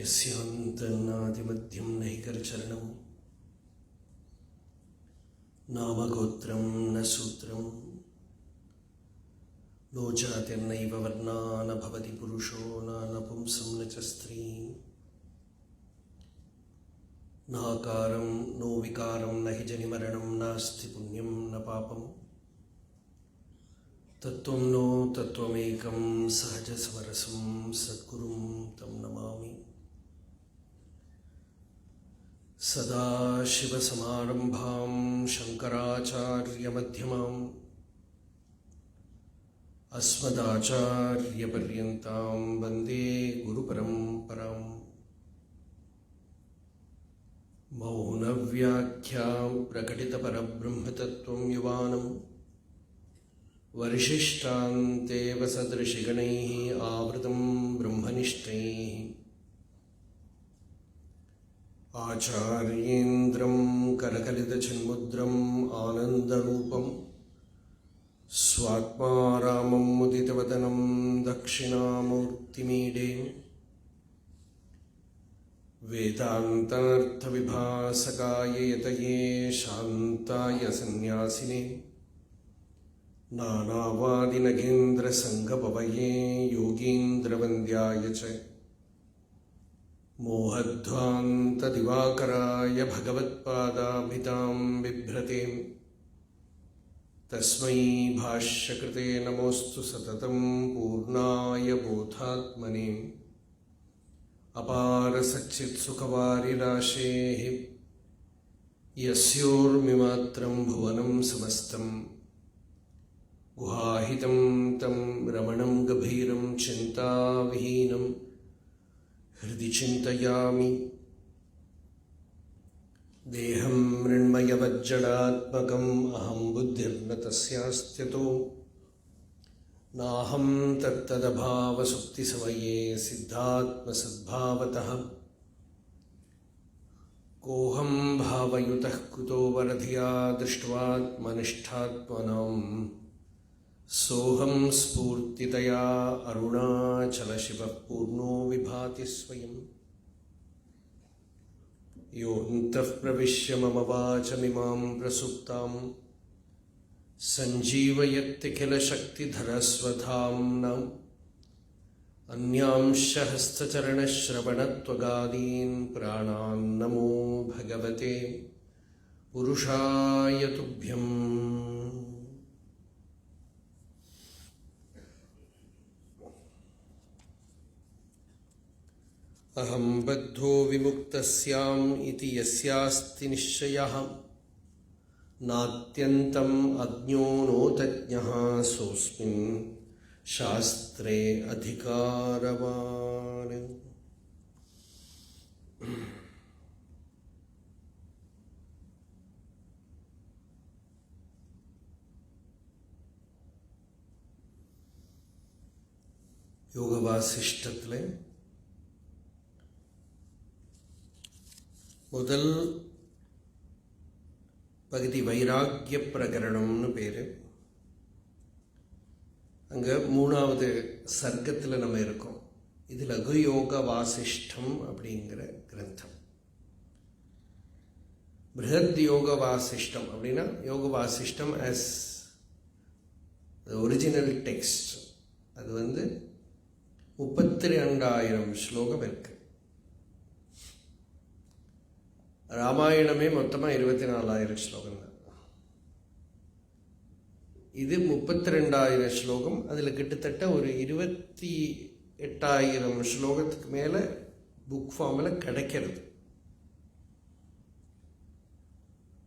यस्यान्तन्नादिमध्यं नहि करचरणं नामगोत्रं न सूत्रं नो जातिर्नैव वर्णा न भवति पुरुषो न नपुंसं न च स्त्रीं नाकारं नो विकारं न हि जनिमरणं नास्ति पुण्यं न पापं तत्त्वं नो तत्त्वमेकं सहजसमरसं सद्गुरुं तं नमामि। सदाशिवसमारम्भां शङ्कराचार्यमध्यमाम् अस्मदाचार्यपर्यन्तां वन्दे गुरुपरम्पराम्। मौनव्याख्यां प्रकटितपरब्रह्मतत्त्वं युवानं वरिशिष्टान्तेव सदृशिगणैः आवृतं ब्रह्मनिष्ठैः आचार्येन्द्रं करकलितचिन्मुद्रम् आनन्दरूपं स्वात्मा रामं मुदितवदनं दक्षिणामूर्तिमीडे वेदान्तार्थविभासकाय यतये शान्ताय सन्न्यासिने नानावादिनगेन्द्रसङ्गपवये योगीन्द्रवन्द्याय च मोहध्वान्तदिवाकराय भगवत्पादाभितां बिभ्रते तस्मै भाष्यकृते नमोऽस्तु सततं पूर्णाय बोधात्मने अपारसच्चित्सुखवारिराशेः यस्योर्मिमात्रं भुवनं समस्तं गुहाहितं तं रमणं गभीरं चिन्ताविहीनं हृदि चिन्तयामि। देहं मृण्मयवज्जडात्मकम् अहं बुद्धिर्न तस्यास्त्यतो नाहं तत्तदभावसुप्तिसमये सिद्धात्मसद्भावतः कोऽहं भावयुतः कुतो वरधिया दृष्ट्वात्मनिष्ठात्मनाम् सोऽहं स्फूर्तितया अरुणाचलशिवः पूर्णो विभाति स्वयं योऽन्तः प्रविश्य मम वाचमिमां प्रसुप्तां सञ्जीवयत्यखिलशक्तिधरस्वधाम्ना अन्यांश हस्तचरणश्रवणत्वगादीन् प्राणान् नमो भगवते पुरुषाय तुभ्यम्। अहं बद्धो विमुक्तस्याम् इति यस्यास्ति निश्चयः नात्यन्तम् अज्ञो नोतज्ञः सोऽस्मिन् शास्त्रे अधिकारवान्। யோகவாசிஷ்டத்திலே முதல் பகுதி வைராக்கிய பிரகரணம்னு பேர். அங்கே 3வது சர்க்கத்தில் நம்ம இருக்கோம். இது லகு யோக வாசிஷ்டம் அப்படிங்கிற கிரந்தம். பிருஹத் யோக வாசிஷ்டம் அப்படின்னா யோக வாசிஷ்டம் ஆஸ் ஒரிஜினல் டெக்ஸ்ட். அது 32,000 ஸ்லோகம் இருக்கு. ராமாயணமே மொத்தமாக 24,000 ஸ்லோகம் தான். இது 32,000 ஸ்லோகம். அதில் கிட்டத்தட்ட ஒரு 28,000 ஸ்லோகத்துக்கு மேலே புக் ஃபார்மில் கிடைக்கிறது.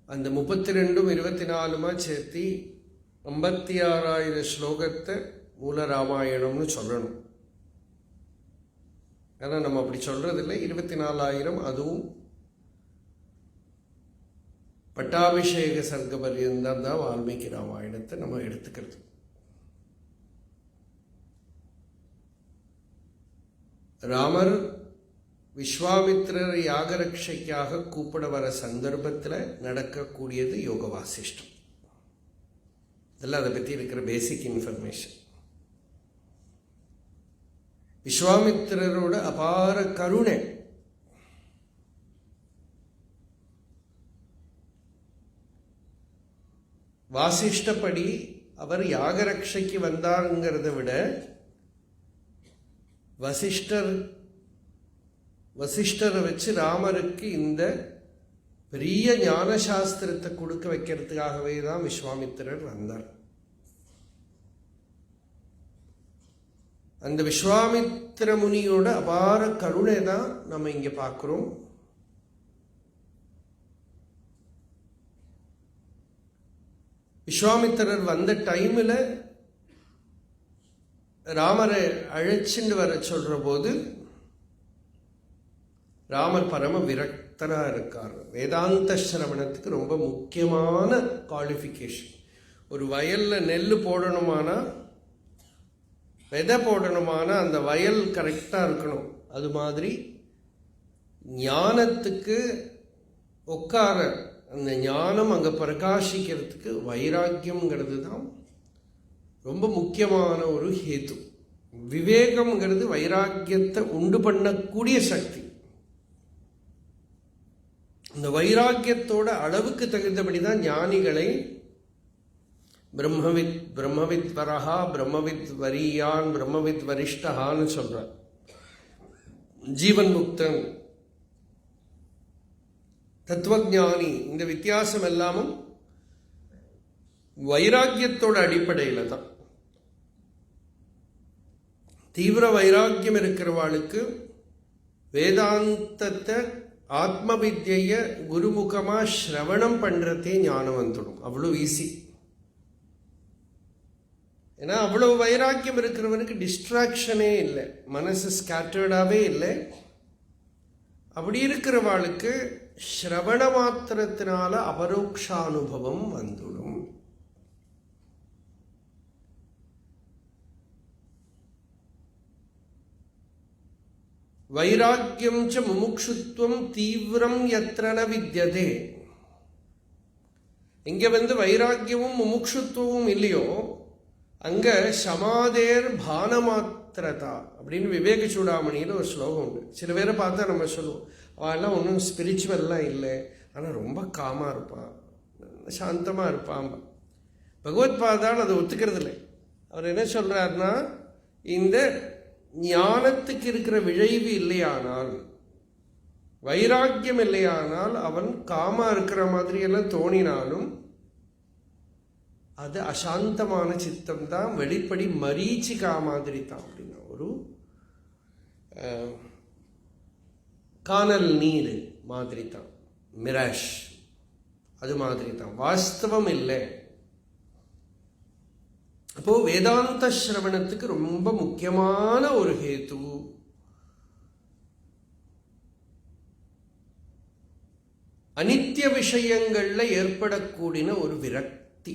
அந்த 32ம் 24மா சேர்த்து 56,000 ஸ்லோகத்தை மூல ராமாயணம்னு சொல்லணும். ஆனால் நம்ம அப்படி சொல்கிறதில்லை. 24,000 அதுவும் பட்டாபிஷேக சர்க்க பர்யந்தம் தான் வால்மீகி ராமாயணத்தை நம்ம எடுத்துக்கிறது. ராமர் விஸ்வாமித்திரர் யாகரட்சைக்காக கூப்பிட வர சந்தர்ப்பத்தில் நடக்கக்கூடியது யோக வாசிஷ்டம். இதெல்லாம் அதை பற்றி இருக்கிற பேசிக் இன்ஃபர்மேஷன். விஸ்வாமித்திரரோட அபார கருணை வாசிஷ்டப்படி அவர் யாகரட்சைக்கு வந்தாருங்கிறத விட வசிஷ்டரை வச்சு ராமருக்கு இந்த பெரிய ஞான சாஸ்திரத்தை கொடுக்க வைக்கிறதுக்காகவே தான் விஸ்வாமித்திரர் வந்தார். அந்த விஸ்வாமித்திர முனியோட அபார கருணை தான் நம்ம இங்க பார்க்கிறோம். விஸ்வாமித்திரர் வந்த டைமில் ராமரை அழைச்சிட்டு வர சொல்ற போது ராமர் பரம விரக்தனா இருக்கார். வேதாந்த சிரவணத்துக்கு ரொம்ப முக்கியமான குவாலிஃபிகேஷன். ஒரு வயல்ல நெல் போடணுமானா, விதை போடணுமானா அந்த வயல் கரெக்டா இருக்கணும். அது மாதிரி ஞானத்துக்கு உட்கார, அந்த ஞானம் அங்க பிரகாசிக்கிறதுக்கு வைராக்கியம்ங்கிறது தான் ரொம்ப முக்கியமான ஒரு ஹேத்து. விவேகம்ங்கிறது வைராக்கியத்தை உண்டு பண்ணக்கூடிய சக்தி. இந்த வைராக்கியத்தோட அளவுக்கு தகுந்தபடி தான் ஞானிகளை பிரம்மவித் வரஹா, பிரம்மவித் வரியான், பிரம்மவித் வரிஷ்டஹான்னு சொல்றார். ஜீவன் முக்தன், தத்துவஞானி, இந்த வித்தியாசம் எல்லாமும் வைராக்கியத்தோட அடிப்படையில் தான். தீவிர வைராக்கியம் இருக்கிறவாளுக்கு வேதாந்தத்தை, ஆத்ம வித்ய குருமுகமா ஸ்ரவணம் பண்றதே ஞானம் வந்துடும். அவ்வளவு ஈஸி. ஏன்னா அவ்வளவு வைராக்கியம் இருக்கிறவனுக்கு டிஸ்ட்ராக்ஷனே இல்லை, மனசு ஸ்கேட்டர்டாவே இல்லை. அப்படி இருக்கிறவாளுக்கு ஸ்ரவண மாத்திரத்தினால அபரோக்ஷானுபவம் வந்துடும். வைராக்கியம் ச முமுக்ஷுத்வம் தீவிரம் யத்ர ந வித்யதே. இங்க வைராக்கியமும் முமுக்ஷுத்வமும் இல்லையோ அங்க சமாதேர் பானமாத்திரதா அப்படின்னு விவேக சூடாமணியில் ஒரு ஸ்லோகம் உண்டு. சில பேரை பார்த்தா நம்ம சொல்லுவோம், அவெல்லாம் ஒன்றும் ஸ்பிரிச்சுவல்லாம் இல்லை, ஆனால் ரொம்ப காமாக இருப்பான், சாந்தமாக இருப்பான். பகவத் பாதால் அதை ஒத்துக்கிறது இல்லை. அவர் என்ன சொல்றாருன்னா, இந்த ஞானத்துக்கு இருக்கிற விளைவு இல்லையானால், வைராக்கியம் இல்லையானால், அவன் காமா இருக்கிற மாதிரி எல்லாம் தோணினாலும் அது அசாந்தமான சித்தம் தான், வெளிப்படி மரீச்சிகா மாதிரி தான். அப்படின்னா ஒரு காணல் நீர் மாதிரி தான், மிராஷ் அது மாதிரி தான், வாஸ்தவம் இல்லை. அப்போ வேதாந்த சிரவணத்துக்கு ரொம்ப முக்கியமான ஒரு ஹேத்து அனித்திய விஷயங்கள்ல ஏற்படக்கூடிய ஒரு விரக்தி.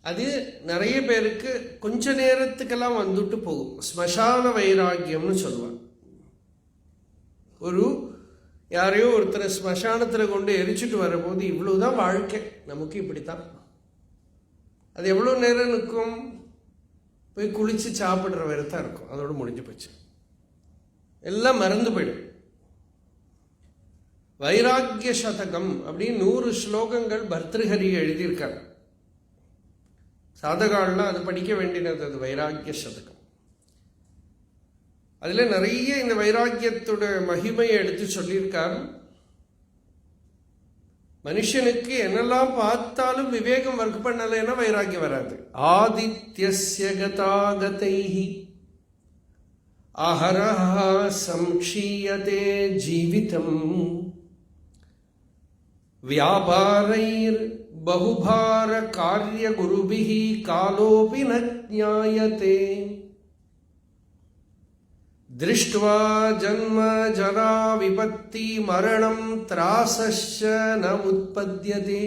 அது நிறைய பேருக்கு கொஞ்ச நேரத்துக்கெல்லாம் வந்துட்டு போகும். ஸ்மசான வைராக்கியம்னு சொல்லுவாங்க. ஒரு யாரையோ ஒருத்தரை ஸ்மசானத்தில் கொண்டு எரிச்சுட்டு வரும்போது இவ்வளவுதான் வாழ்க்கை, நமக்கு இப்படித்தான். அது எவ்வளோ நேரம் நிற்கும்? போய் குளிச்சு சாப்பிட்ற வரை தான் இருக்கும், அதோட முடிஞ்சு போச்சு, எல்லாம் மறந்து போயிடும். வைராக்கிய சதகம் அப்படின்னு 100 ஸ்லோகங்கள் பர்திருஹரி எழுதியிருக்காங்க. சாதகாலாம் அது படிக்க வேண்டியது. அது வைராக்கிய சதகம். அதுல நிறைய இந்த வைராக்கியத்தோட மகிமையை எடுத்து சொல்லியிருக்காரு. மனுஷனுக்கு என்னெல்லாம் பார்த்தாலும் விவேகம் ஒர்க் பண்ணலைன்னா வைராக்கியம் வராது. ஆதித்யஸ்ய கதாகதைஹி அஹரஹ சம்க்ஷீயதே ஜீவிதம் வியாபாரைர் பகுபார காரிய குருபிஹி காலோபி ந ஞாயதே திருஷ்ட்வா ஜன்ம ஜரா விபத்தி மரணம் த்ராசஸ்ய ந உத்பத்யதே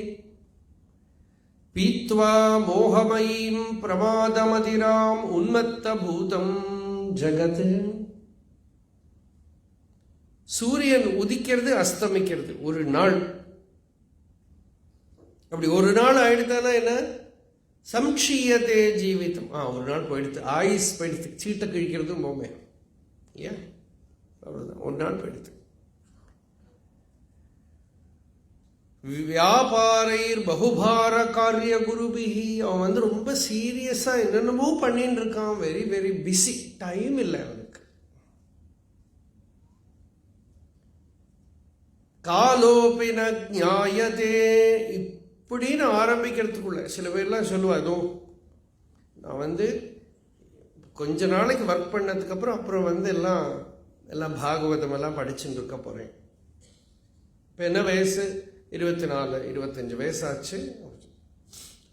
பீத்வா மோகமயீம் பிரமாதமதிராம் உன்மத்த பூதம் ஜகத். சூரியன் உதிக்கிறது அஸ்தமிக்கிறது ஒரு நாள். அப்படி ஒரு நாள் ஆயிடுத்தானா என்ன? சம்க்ஷீயதே ஜீவிதம். ஒரு நாள் போயிடுத்து, ஆயுஸ் போயிடுத்து, சீட்டை கிழிக்கிறதும் போமே, ஏன் அவ்வளோதான், ஒரு நாள் போயிடுது. வியாபாரைர் பகுபார காரிய குருபிகி. அவன் வந்து ரொம்ப சீரியஸா என்னென்னமோ பண்ணிட்டு இருக்கான். Very very busy. டைம் இல்லை அவனுக்கு. காலோபின நியாயதே இப்படின்னு ஆரம்பிக்கிறதுக்குள்ள சில பேர்லாம் சொல்லுவாதோ, நான் வந்து கொஞ்ச நாளைக்கு ஒர்க் பண்ணதுக்கு அப்புறம் வந்து எல்லாம் பாகவதம் எல்லாம் படிச்சுட்டு இருக்க போறேன். இப்போ என்ன வயசு? 24, 25 வயசாச்சு.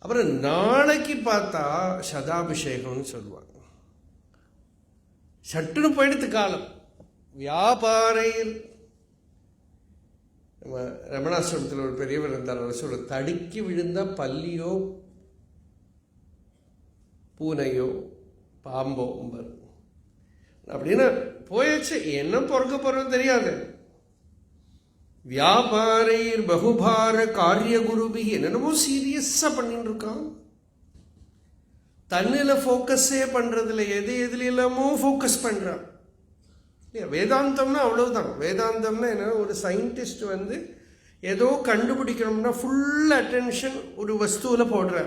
அப்புறம் நாளைக்கு பார்த்தா சதாபிஷேகம்னு சொல்லுவாங்க. சட்டுன்னு போயிடுத்து காலம். வியாபாரையில் நம்ம ரமணாசிரமத்தில் ஒரு பெரியவர் இருந்தார். சொல்ல, தடுக்கி விழுந்தா பல்லியோ பூனையோ பாம்போ அப்படின்னு போயாச்சு. என்ன பிறக்க போறோம் தெரியாது. வியாபாரைர் பகுபார காரிய குருபி என்னென்னமோ சீரியஸா பண்ணிட்டு இருக்கான். தன்னில ஃபோக்கஸே பண்றதில்ல, எதுல எல்லாமோ ஃபோக்கஸ் பண்றான். வேதாந்தம்னா அவ்வளவுதான். வேதாந்தம்னா என்ன, ஒரு சயின்டிஸ்ட் வந்து ஏதோ கண்டுபிடிக்கணும்னா ஃபுல் அட்டென்ஷன் ஒரு வஸ்துவில போடுற.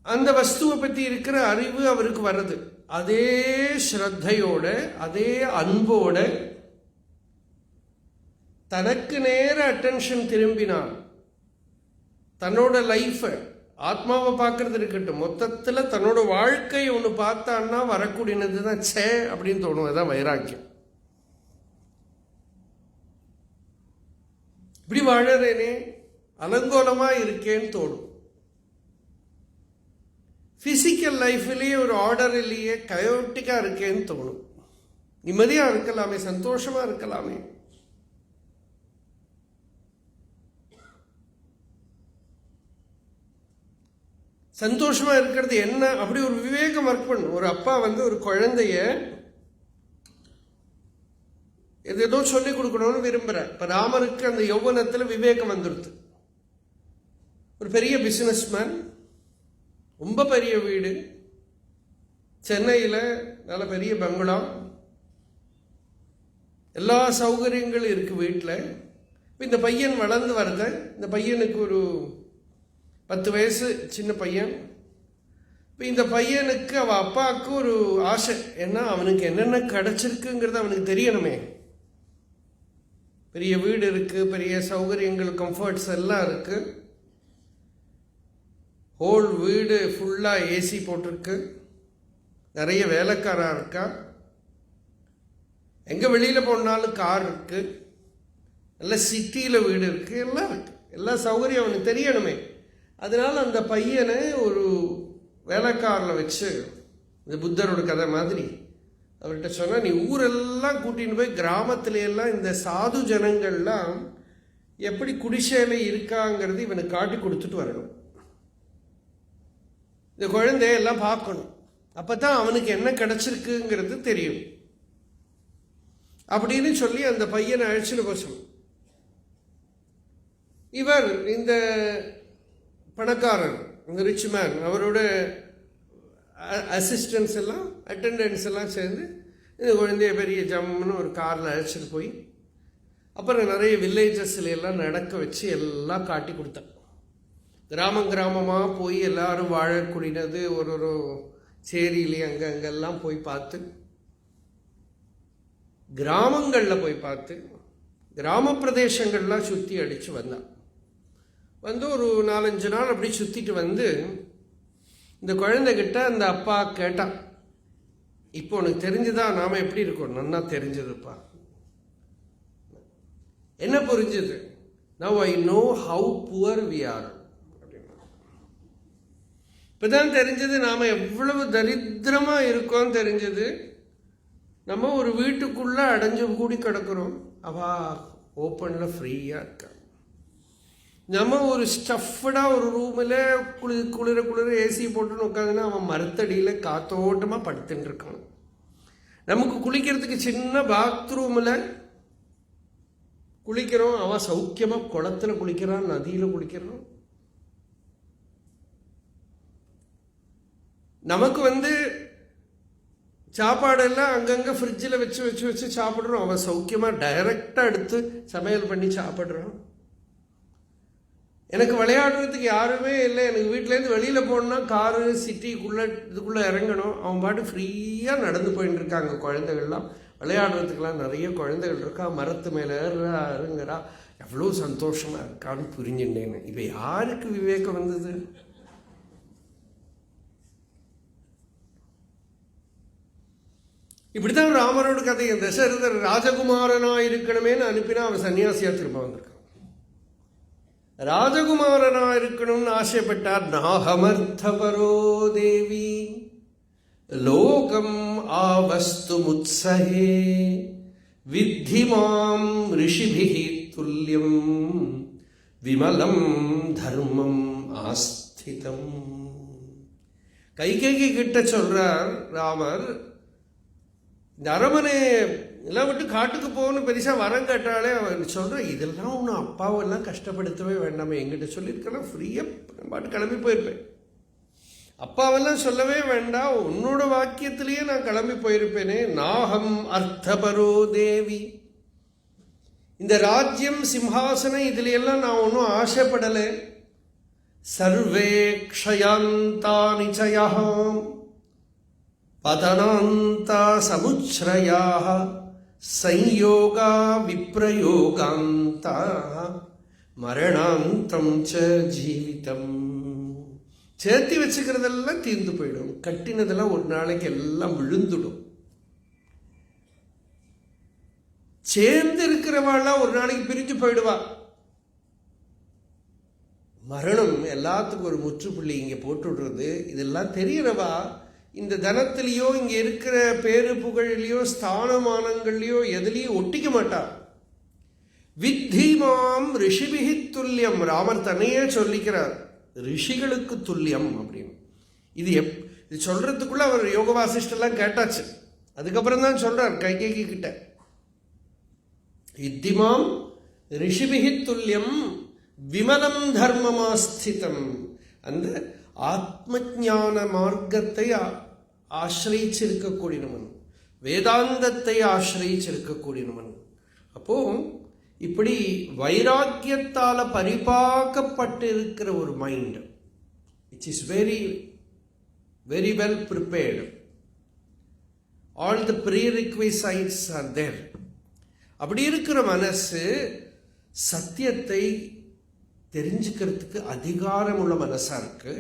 அந்த வஸ்துவை பற்றி இருக்கிற அறிவு அவருக்கு வருது. அதே ஸ்ரத்தையோட அதே அன்போட தனக்கு நேர அட்டென்ஷன் திரும்பினான். தன்னோட லைஃபை ஆத்மாவை பார்க்கறது இருக்கட்டும், மொத்தத்தில் தன்னோட வாழ்க்கையை ஒன்று பார்த்தான்னா வரக்கூடியது தான் சே அப்படின்னு தோணும். அதுதான் வைராக்கியம். இப்படி வாழறேனே, அலங்கோலமா இருக்கேன்னு தோணும். பிசிக்கல் லைஃப்லேயே ஒரு ஆர்டர் இல்லையே, கயோட்டிக்கா இருக்கேன்னு தோணும். நிம்மதியா இருக்கலாமே, சந்தோஷமா இருக்கலாமே. சந்தோஷமா இருக்கிறது என்ன, அப்படி ஒரு விவேகம் ஒர்க் பண்ணும். ஒரு அப்பா வந்து ஒரு குழந்தைய ஏதோ சொல்லிக் கொடுக்கணும்னு விரும்புற. இப்ப ராமருக்கு அந்த யௌவனத்துல விவேகம் வந்துடுது. ஒரு பெரிய பிசினஸ்மேன், ரொம்ப பெரிய வீடு, சென்னையில் நல்ல பெரிய பங்களா, எல்லா சௌகரியங்களும் இருக்கு வீட்டில். இப்போ இந்த பையன் வளர்ந்து வருது. இந்த பையனுக்கு ஒரு 10 வயசு, சின்ன பையன். இப்போ இந்த பையனுக்கு அவ அப்பாவுக்கு ஒரு ஆசை. ஏன்னா அவனுக்கு என்னென்ன கிடைச்சிருக்குங்கிறது அவனுக்கு தெரியணுமே. பெரிய வீடு இருக்கு, பெரிய சௌகரியங்கள், கம்ஃபர்ட்ஸ் எல்லாம் இருக்கு. ஹோல் வீடு ஃபுல்லாக ஏசி போட்டிருக்கு, நிறைய வேலைக்காரா இருக்கா, எங்கே வெளியில் போனாலும் கார் இருக்கு, நல்ல சிட்டியில் வீடு இருக்கு, எல்லாம் இருக்கு, எல்லா சௌகரியம் அவனுக்கு தெரியணுமே. அதனால அந்த பையனை ஒரு வேலைக்காரில் வச்சு, இந்த புத்தரோட கதை மாதிரி அவர்கிட்ட சொன்னால், நீ ஊரெல்லாம் கூட்டின்னு போய் கிராமத்துல எல்லாம் இந்த சாது ஜனங்கள்லாம் எப்படி குடிசையில இருக்காங்கிறது இவனுக்கு காட்டி கொடுத்துட்டு வரணும். இந்த குழந்தையெல்லாம் பார்க்கணும். அப்பதான் அவனுக்கு என்ன கிடைச்சிருக்குங்கிறது தெரியும் அப்படின்னு சொல்லி அந்த பையனை அழைச்சிட்டு போக சொல்லணும். இவர் இந்த பணக்காரர், இந்த ரிச் மேன், அவரோட அசிஸ்டன்ஸ் எல்லாம், அட்டெண்டன்ஸ் எல்லாம் சேர்ந்து இந்த குழந்தைய பெரிய ஜம்முன்னு ஒரு காரில் அழைச்சிட்டு போய் அப்புறம் நிறைய வில்லேஜஸ்ல எல்லாம் நடக்க வச்சு எல்லாம் காட்டி கொடுத்தாங்க. கிராமமாக போய் எல்லாரும் வாழக்கூடியது ஒரு சேரியிலேயே அங்கெல்லாம் போய் பார்த்து, கிராமங்களில் போய் பார்த்து, கிராம பிரதேசங்கள்லாம் சுற்றி அடித்து வந்தான். வந்து ஒரு 4-5 நாள் அப்படி சுற்றிட்டு வந்து இந்த குழந்தைகிட்ட அந்த அப்பா கேட்டான், இப்போ உனக்கு தெரிஞ்சுதான் நாம எப்படி இருக்கோம்? நன்னா தெரிஞ்சதுப்பா. என்ன புரிஞ்சது? Now I know how poor we are. இப்பதான் தெரிஞ்சது நாம எவ்வளவு தரித்திரமா இருக்கோம் தெரிஞ்சது. நம்ம ஒரு வீட்டுக்குள்ள அடைஞ்சு கூடி கிடக்கிறோம், அவ ஓப்பன்ல ஃப்ரீயா இருக்க. நம்ம ஒரு ஸ்டஃப்டா ஒரு ரூம்ல குளிர ஏசி போட்டுன்னு உட்காந்துன்னா அவன் மரத்தடியில காத்தோட்டமா படுத்துட்டு இருக்கான். நமக்கு குளிக்கிறதுக்கு சின்ன பாத்ரூம்ல குளிக்கிறோம், அவன் சௌக்கியமா குளத்துல குளிக்கிறான், நதியில குளிக்கிறான். நமக்கு சாப்பாடெல்லாம் அங்கங்கே ஃப்ரிட்ஜில் வச்சு வச்சு வச்சு சாப்பிட்றோம். அவன் சௌக்கியமாக டைரெக்டாக எடுத்து சமையல் பண்ணி சாப்பிட்றான். எனக்கு விளையாடுறதுக்கு யாருமே இல்லை. எனக்கு வீட்டிலேருந்து வெளியில் போகணுன்னா காரு சிட்டிக்குள்ளே இதுக்குள்ளே இறங்கணும். அவன் பாட்டு ஃப்ரீயாக நடந்து போயின்னு இருக்காங்க. குழந்தைகள்லாம் விளையாடுறதுக்கெல்லாம் நிறைய குழந்தைகள் இருக்கா. மரத்து மேலே இறங்குறா. எவ்வளோ சந்தோஷமாக இருக்கான்னு புரிஞ்சுட்டேன்னு. இப்போ யாருக்கு விவேகம் வந்தது? இப்படித்தான் ராமரோட கதை. தசரதர் ராஜகுமாரனாக இருக்கணுமேனு அனுப்பினா அவன் சன்னியாசியாக திரும்ப வந்திருக்கான். ராஜகுமாரனா இருக்கணும்னு ஆசைப்பட்டார். நாகமர்த்தபரோ தேவி லோகம் ஆவஸ்து முத்சஹே வித்தி மாம் ரிஷிபிஹி துல்லியம் விமலம் தர்மம் ஆஸ்திதம். கைகேயி கிட்ட சொல்றார் ராமர், இந்த அரமனை எல்லாம் விட்டு காட்டுக்கு போகணும் பெருசாக வரம் கேட்டாலே அவன் சொல்கிறான், இதெல்லாம் ஒன்றும் அப்பாவெல்லாம் கஷ்டப்படுத்தவே வேண்டாமே, எங்கிட்ட சொல்லியிருக்கலாம் ஃப்ரீயாக பாட்டு கிளம்பி போயிருப்பேன். அப்பாவெல்லாம் சொல்லவே வேண்டாம், உன்னோட வாக்கியத்திலேயே நான் கிளம்பி போயிருப்பேனே. நாகம் அர்த்தபரோ தேவி, இந்த ராஜ்யம் சிம்ஹாசனம் இதுல எல்லாம் நான் ஒன்றும் ஆசைப்படலை. சர்வே க்ஷயாந்தா நிச்சயம் பதனாந்தா சமுச்ரயாக சம்யோகா விப்ரயோகாந்தா மரணாந்தம் ச ஜீவிதம். சேர்த்தி வச்சுக்கிறதெல்லாம் தீர்ந்து போயிடும், கட்டினதெல்லாம் ஒரு நாளைக்கு எல்லாம் விழுந்துடும். சேர்ந்து இருக்கிறவாள்லாம் ஒரு நாளைக்கு பிரிஞ்சு போயிடுவா. மரணம் எல்லாத்துக்கும் ஒரு முற்றுப்புள்ளி இங்கே போட்டுடுறது. இதெல்லாம் தெரியறவா இந்த தனத்திலேயோ இங்கே இருக்கிற பேரு புகழிலையோ ஸ்தானமானங்கள்லையோ எதுலேயும் ஒட்டிக்க மாட்டா. வித்திமாம் ரிஷிபிஹி துல்லியம், ராமர் தன்னையே சொல்லிக்கிறார், ரிஷிகளுக்கு துல்லியம் அப்படின்னு. இது சொல்றதுக்குள்ள அவர் யோக வாசிஷ்டெல்லாம் கேட்டாச்சு. அதுக்கப்புறம் தான் சொல்றார் கைகேயி கிட்ட, வித்திமாம் ரிஷிபிஹி துல்லியம் விமலம் தர்மமாஸ்திதம். அந்த ஆத்ம ஞான மார்க்கத்தை ஆசிரியிச்சிருக்கக்கூடியவன், வேதாந்தத்தை ஆசிரியிச்சிருக்கக்கூடியவன். அப்போ இப்படி வைராக்கியத்தால பரிபாக்கப்பட்டு இருக்கிற ஒரு mind which is very very well prepared, all the prerequisites are there. அப்படி இருக்கிற மனசு சத்தியத்தை தெரிஞ்சுக்கிறதுக்கு அதிகாரம் உள்ள மனசா இருக்கு.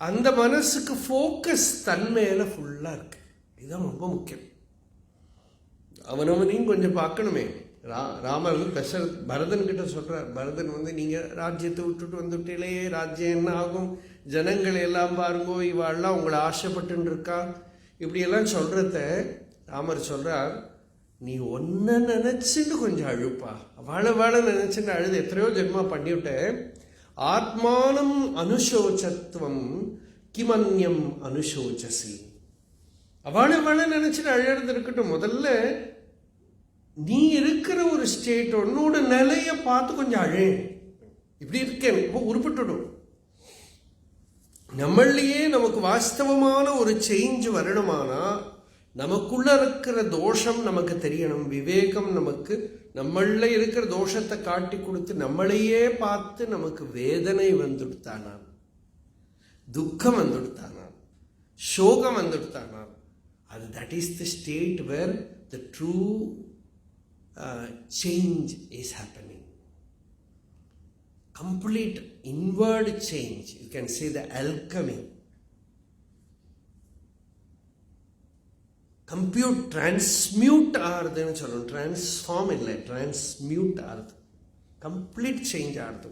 அந்த மனசுக்கு ஃபோக்கஸ் தன்மையில ஃபுல்லா இருக்கு. இதுதான் ரொம்ப முக்கியம். அவனவனையும் கொஞ்சம் பார்க்கணுமே. ராமர் பரதன் கிட்ட சொல்றார், பரதன் நீங்க ராஜ்யத்தை விட்டுட்டு வந்துட்டீங்களே, ராஜ்யம் என்ன ஆகும், ஜனங்கள் எல்லாம் பாருங்கோ, இவாள்லாம் உங்களை ஆசைப்பட்டு இருக்கா, இப்படியெல்லாம் சொல்றத ராமர் சொல்றார், நீ ஒன்ன நினைச்சுட்டு கொஞ்சம் அழுப்பா. வாழ நினைச்சுட்டு அழுது எத்தனையோ ஜென்மா பண்ணிவிட்டேன். ஆத்மானம் அனுசோச்சத்துவம் கிமன்யம் அனுசோச்சசி. வாழ நினைச்சுட்டு அழறது இருக்கட்டும். முதல்ல நீ இருக்கிற ஒரு ஸ்டேட், உன்னோட நிலைய பார்த்து கொஞ்சம் அழு. இப்படி இருக்கேன் இப்போ உருப்பிட்டுடும். நம்மளையே நமக்கு வாஸ்தவமான ஒரு சேஞ்ச் வரணுமானா நமக்குள்ள இருக்கிற தோஷம் நமக்கு தெரியணும். விவேகம் நமக்கு நம்மள இருக்கிற தோஷத்தை காட்டி கொடுத்து நம்மளையே பார்த்து நமக்கு வேதனை வந்துடுத்தானா, துக்கம் வந்துடுத்தானா, சோகம் வந்துடுத்தானா, அது that is the state where the true change is happening. Complete inward change. You can say the alchemy. Compute, transmute ஆறுதுன்னு சொல்லணும். டிரான்ஸ்ஃபார்ம் இல்லை, டிரான்ஸ்மியூட் ஆறுது. கம்ப்ளீட் சேஞ்ச் ஆறுது.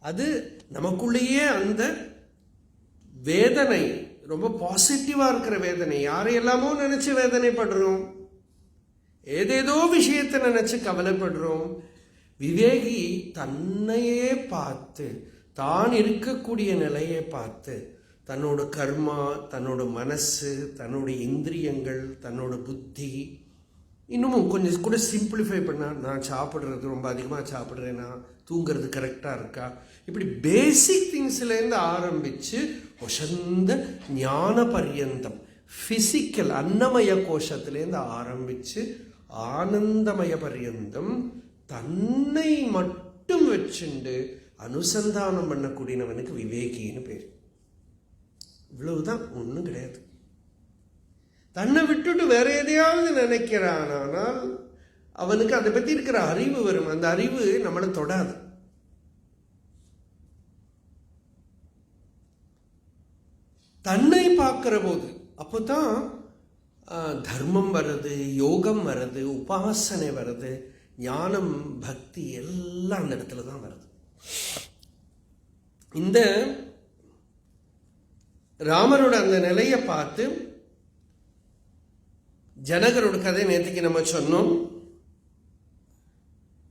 அது நமக்குள்ளேயே அந்த வேதனை ரொம்ப பாசிட்டிவா இருக்கிற வேதனை. யாரையெல்லாமோ நினைச்சு வேதனைப்படுறோம், ஏதேதோ விஷயத்தை நினைச்சு கவலைப்படுறோம். விவேகி தன்னையே பார்த்து, தான் இருக்கக்கூடிய நிலையை பார்த்து, தன்னோட கர்மா, தன்னோட மனசு, தன்னோட இந்திரியங்கள், தன்னோட புத்தி, இன்னமும் கொஞ்சம் கூட சிம்பிளிஃபை பண்ணா, நான் சாப்பிட்றது ரொம்ப அதிகமாக சாப்பிட்றேன்னா, தூங்குறது கரெக்டாக இருக்கா, இப்படி பேசிக் திங்ஸ்லேருந்து ஆரம்பித்து ஒசந்த ஞான பர்யந்தம் பிசிக்கல் அன்னமய கோஷத்திலேருந்து ஆரம்பிச்சு ஆனந்தமய பர்யந்தம் தன்னை மட்டும் வச்சுண்டு அனுசந்தானம் பண்ணக்கூடியவனுக்கு விவேகின்னு பேர். இவ்வளவுதான், ஒன்றும் கிடையாது. தன்னை விட்டுட்டு வேற எதையாவது நினைக்கிறானால் அவனுக்கு அதை பத்தி இருக்கிற அறிவு வரும். அந்த அறிவு நம்மளை தொடாது. தன்னை பார்க்கிற போது அப்போதான் தர்மம் வருது, யோகம் வருது, உபாசனை வருது, ஞானம், பக்தி எல்லாம் அந்த இடத்துல தான் வருது. இந்த ராமரோட அந்த நிலையை பார்த்து ஜனகரோட கதை நேற்றுக்கு நம்ம சொன்னோம்.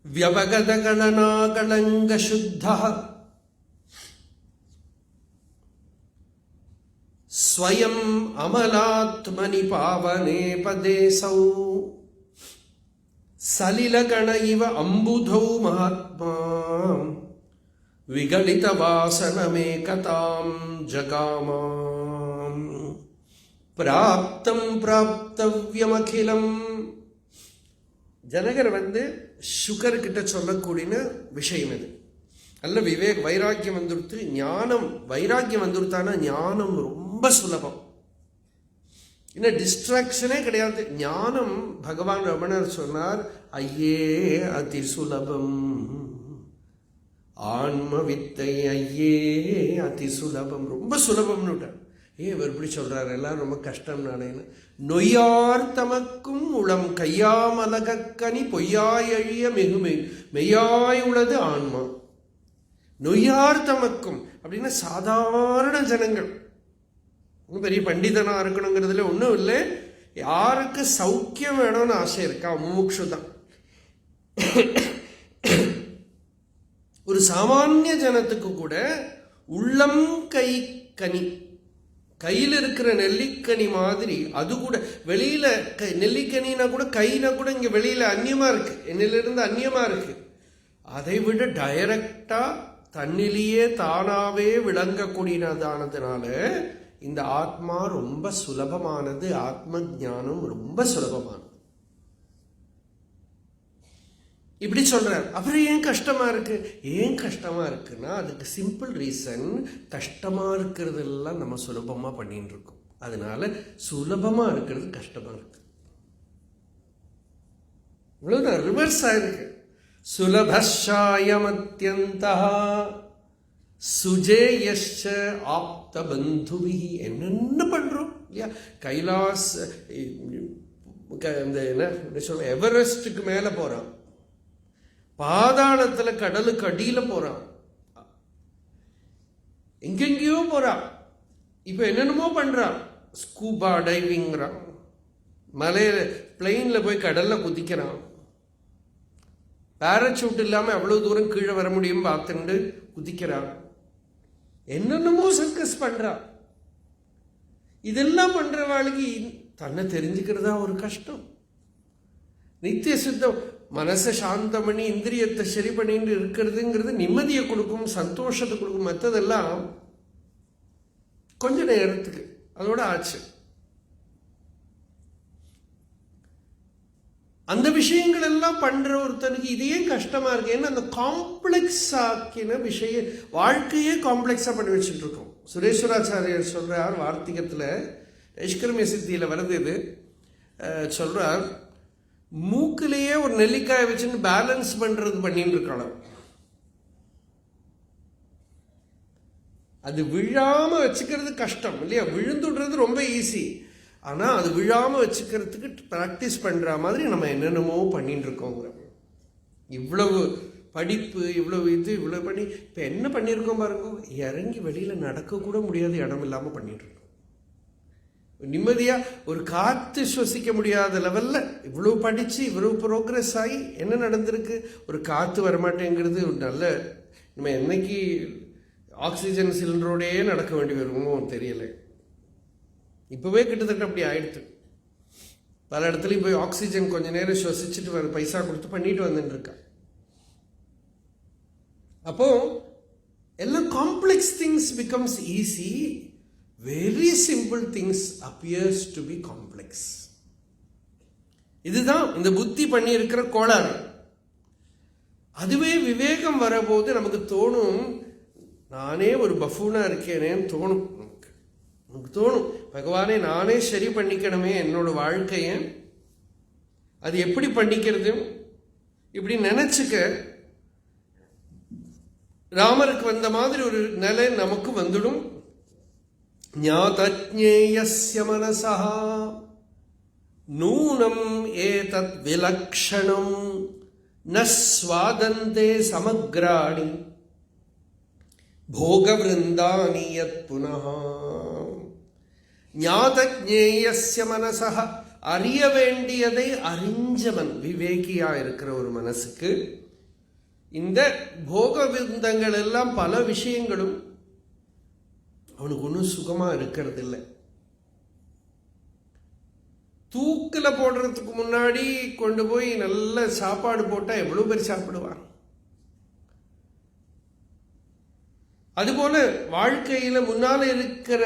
வியவகத கணனாகலங்க சுத்தா ஸ்வயம் அமலாத்மனி பாவனே பதேசௌ சலிலகண இவ அம்புதௌ மகாத்மா விகலித வாசனமேகதாம் ஜகாமாம் பிராப்தம் பிராப்தவ்யமகிலம். ஜனகர் சுகர்கிட்ட சொல்லக்கூடிய விஷயம் இது. நல்ல வைராக்கியம் வந்துடுத்து, ஞானம் வைராக்கியம் வந்துடுத்தானா ஞானம் ரொம்ப சுலபம். இன்னும் டிஸ்ட்ராக்ஷனே கிடையாது. ஞானம் பகவான் ரமணர் சொன்னார், ஐயே அதி சுலபம், ஆன்ம வித்தை ஐயே அதி சுலபம், ரொம்ப சுலபம்னு. இவர் இப்படி சொல்றாரு, எல்லாம் ரொம்ப கஷ்டம் நானேன்னு. நொய்யார் தமக்கும் உளம் கையாமலகக்கனி பொய்யாய் அழிய மிகுமை மெய்யாய் உள்ளது ஆன்மா. நொய்யார் தமக்கும் அப்படின்னா சாதாரண ஜனங்கள், பெரிய பண்டிதனா இருக்கணுங்கிறதுல ஒன்றும் இல்லை. யாருக்கு சௌக்கியம் வேணும்னு ஆசை இருக்கா, முமுட்சு தான். ஒரு சாமானிய ஜனத்துக்கு கூட உள்ளம் கை கனி, கையில் இருக்கிற நெல்லிக்கனி மாதிரி, அது கூட வெளியில நெல்லிக்கனினா கூட கையில கூட இங்க வெளியில அந்நியமா இருக்கு, என்னிலிருந்து அந்நியமா இருக்கு. அதை விட டைரக்டா தன்னிலேயே தானாவே விளங்கக்கூடியதானதுனால இந்த ஆத்மா ரொம்ப சுலபமானது, ஆத்ம ஞானம் ரொம்ப சுலபமானது. இப்படி சொல்றார். அப்புறம் ஏன் கஷ்டமா இருக்கு? ஏன் கஷ்டமா இருக்குன்னா அதுக்கு சிம்பிள் ரீசன், கஷ்டமா இருக்கிறதெல்லாம் நம்ம சுலபமா பண்ணிட்டு இருக்கோம். அதனால சுலபமா இருக்கிறது கஷ்டமா இருக்கு. இவ்வளவுதான், ரிவர்ஸ் ஆயிருக்கு. சுலபஷாயம் அத்யந்தா சுஜேயஷ்ச ஆப்த பந்துவி. என்னென்ன பண்றோம் இல்லையா? கைலாஸ் எவரெஸ்டுக்கு மேல போறான், பாதாளத்துல கடலுக்கு அடியில போறான், எங்கெங்கயோ போறான். இப்ப என்னென்னமோ பண்றான். ஸ்கூபா டைவிங்கிறான், மலையில பிளெயின்ல போய் கடல்ல குதிக்கிறான், பேராசூட் இல்லாம எவ்வளவு தூரம் கீழே வர முடியும் பார்த்துட்டு குதிக்கிறான், என்னென்னமோ சர்க்கஸ் பண்றான். இதெல்லாம் பண்றவாளுக்கு தன்னை தெரிஞ்சுக்கிறதா ஒரு கஷ்டம். நித்திய சுத்தம் மனசை சாந்தம் பண்ணி இந்திரியத்தை சரி பண்ணிட்டு இருக்கிறதுங்கிறது நிம்மதியை கொடுக்கும், சந்தோஷத்தை கொடுக்கும். மற்றதெல்லாம் கொஞ்ச நேரத்துக்கு அதோட ஆச்சு. அந்த விஷயங்கள் எல்லாம் பண்ற ஒருத்தனுக்கு இதே கஷ்டமா இருக்கு. ஏன்னா அந்த காம்ப்ளெக்ஸ் ஆக்கின விஷயம், வாழ்க்கையே காம்ப்ளெக்ஸா பண்ணி வச்சுட்டு இருக்கோம். சுரேஸ்வராச்சாரியர் சொல்றார் வார்த்திகத்துல, ஐஷ்கர்மிய சித்தியில வருது இது, சொல்றார், மூக்கிலேயே ஒரு நெல்லிக்காயை வச்சுன்னு பேலன்ஸ் பண்றது பண்ணிட்டு இருக்கலாம். அது விழாம வச்சுக்கிறது கஷ்டம் இல்லையா? விழுந்துடுறது ரொம்ப ஈஸி. ஆனா அது விழாம வச்சுக்கிறதுக்கு பிராக்டிஸ் பண்ற மாதிரி நம்ம என்னென்னமோ பண்ணிட்டு இருக்கோங்கிற. இவ்வளவு படிப்பு, இவ்வளவு இது, இவ்வளவு பண்ணி இப்ப என்ன பண்ணிருக்கோம் பாருங்க. இறங்கி வெளியில நடக்க கூட முடியாத இடம் இல்லாம பண்ணிட்டு இருக்கோம். நிம்மதியா ஒரு காத்து சுவசிக்க முடியாத லெவல்ல இவ்வளவு படிச்சு இவ்வளவு ப்ரோக்ரஸ் ஆகி என்ன நடந்திருக்கு? ஒரு காத்து வரமாட்டேங்கிறது. ஒரு நல்ல நம்ம என்னைக்கு ஆக்சிஜன் சிலிண்டரோடையே நடக்க வேண்டி வருமோ தெரியல. இப்பவே கிட்டத்தட்ட அப்படி ஆயிடுச்சு. பல இடத்துலையும் போய் ஆக்சிஜன் கொஞ்ச நேரம் சுவசிச்சுட்டு வர பைசா கொடுத்து பண்ணிட்டு வந்துட்டு இருக்கா. அப்போ எல்லாம் complex things becomes easy. Very simple things appears to be complex. இதுதான் இந்த புத்தி பண்ணி இருக்கிற கோளாறு. அதுவே விவேகம் வரபோது நமக்கு தோணும், நானே ஒரு பஃபூனா இருக்கேனேன்னு தோணும். நமக்கு தோணும், பகவானே நானே சரி பண்ணிக்கணுமே என்னோட வாழ்க்கைய, அது எப்படி பண்ணிக்கிறது இப்படி நினைச்சுக்க ராமருக்கு வந்த மாதிரி ஒரு நிலை நமக்கு வந்துடும். ஞாதஜ்ஞேயஸ்ய மனசா நூனம் ஏதத் விலக்ஷணம் ந ஸ்வாதந்தே சமக்ராணி போகவிருந்தானி யத் புனः. ஞாதஜ்ஞேயஸ்ய மனசா, அறிய வேண்டியதை அறிஞ்சவன் விவேகியா இருக்கிற ஒரு மனசுக்கு இந்த போக விருந்தங்கள் எல்லாம் பல விஷயங்களும் அவனுக்கு ஒன்றும் சுகமா இருக்கிறது இல்லை. தூக்கில போடுறதுக்கு முன்னாடி கொண்டு போய் நல்ல சாப்பாடு போட்டா எவ்வளவு பேர் சாப்பிடுவான். அதுபோல வாழ்க்கையில முன்னால இருக்கிற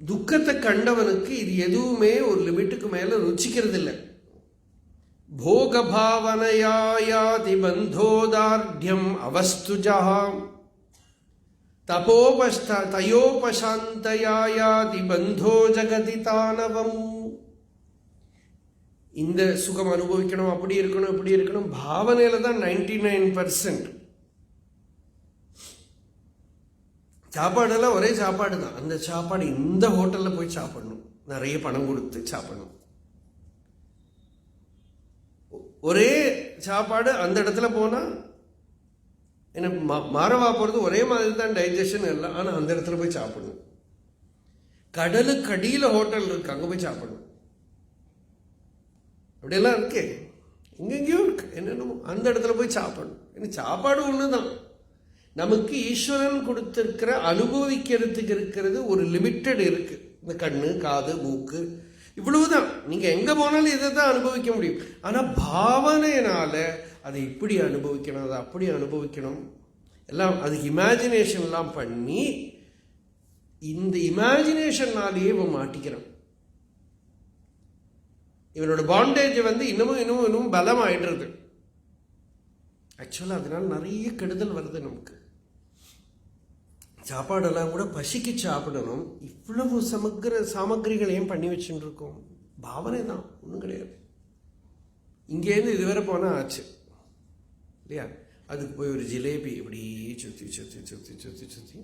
துக்கத்தை கண்டவனுக்கு இது எதுவுமே ஒரு லிமிட்டுக்கு மேல ருச்சிக்கிறது இல்லை. போக பாவனையாதி பந்தோதார்டியம் அவஸ்துஜாம் தயோபசாந்தயாதி பந்தோ ஜகதி தானவம். இந்த சுகம் அனுபவிக்கணும், அப்படி இருக்கணும், இப்படி இருக்கணும், பாவனையில தான் 99%. சாப்பாடெல்லாம் ஒரே சாப்பாடு தான். அந்த சாப்பாடு இந்த ஹோட்டல்ல போய் சாப்பிடணும், நிறைய பணம் கொடுத்து சாப்பிடணும். ஒரே சாப்பாடு அந்த இடத்துல போனா என்ன மாறவா போறது ஒரே மாதிரி தான், டைஜஷன் எல்லாம். ஆனா அந்த இடத்துல போய் சாப்பிடணும். கடலுக்கு அடியில ஹோட்டல் இருக்கு, அங்க போய் சாப்பிடணும். அப்படியெல்லாம் இருக்கே, எங்கெங்கயோ இருக்கு என்னென்னமோ, அந்த இடத்துல போய் சாப்பிடணும். சாப்பாடு ஒண்ணுதான். நமக்கு ஈஸ்வரன் கொடுத்திருக்கிற அனுபவிக்கிறதுக்கு இருக்கிறது ஒரு லிமிட்டட் இருக்கு. இந்த கண்ணு, காது, மூக்கு, இவ்வளவுதான். நீங்க எங்க போனாலும் இதை தான் அனுபவிக்க முடியும். ஆனா பாவனையினால அதை இப்படி அனுபவிக்கணும், அதை அப்படி அனுபவிக்கணும், எல்லாம் அதுக்கு இமேஜினேஷன் எல்லாம் பண்ணி இந்த இமேஜினேஷன்னாலேயே இவன் மாட்டிக்கிறான். இவனோட பாண்டேஜ் இன்னமும் பலம் ஆயிடுறது. ஆக்சுவலா அதனால நிறைய கெடுதல் வருது நமக்கு. சாப்பாடெல்லாம் கூட பசிக்கு சாப்பிடணும், இவ்வளவு சாமகிரிகளையும் பண்ணி வச்சுட்டு இருக்கோம். பாவனை தான், ஒன்றும் கிடையாது. இங்கேருந்து இதுவரை போனா ஆச்சு இல்லையா? அதுக்கு போய் ஒரு ஜிலேபி இப்படி சுத்தி சுத்தி சுத்தி சுத்தி சுத்தி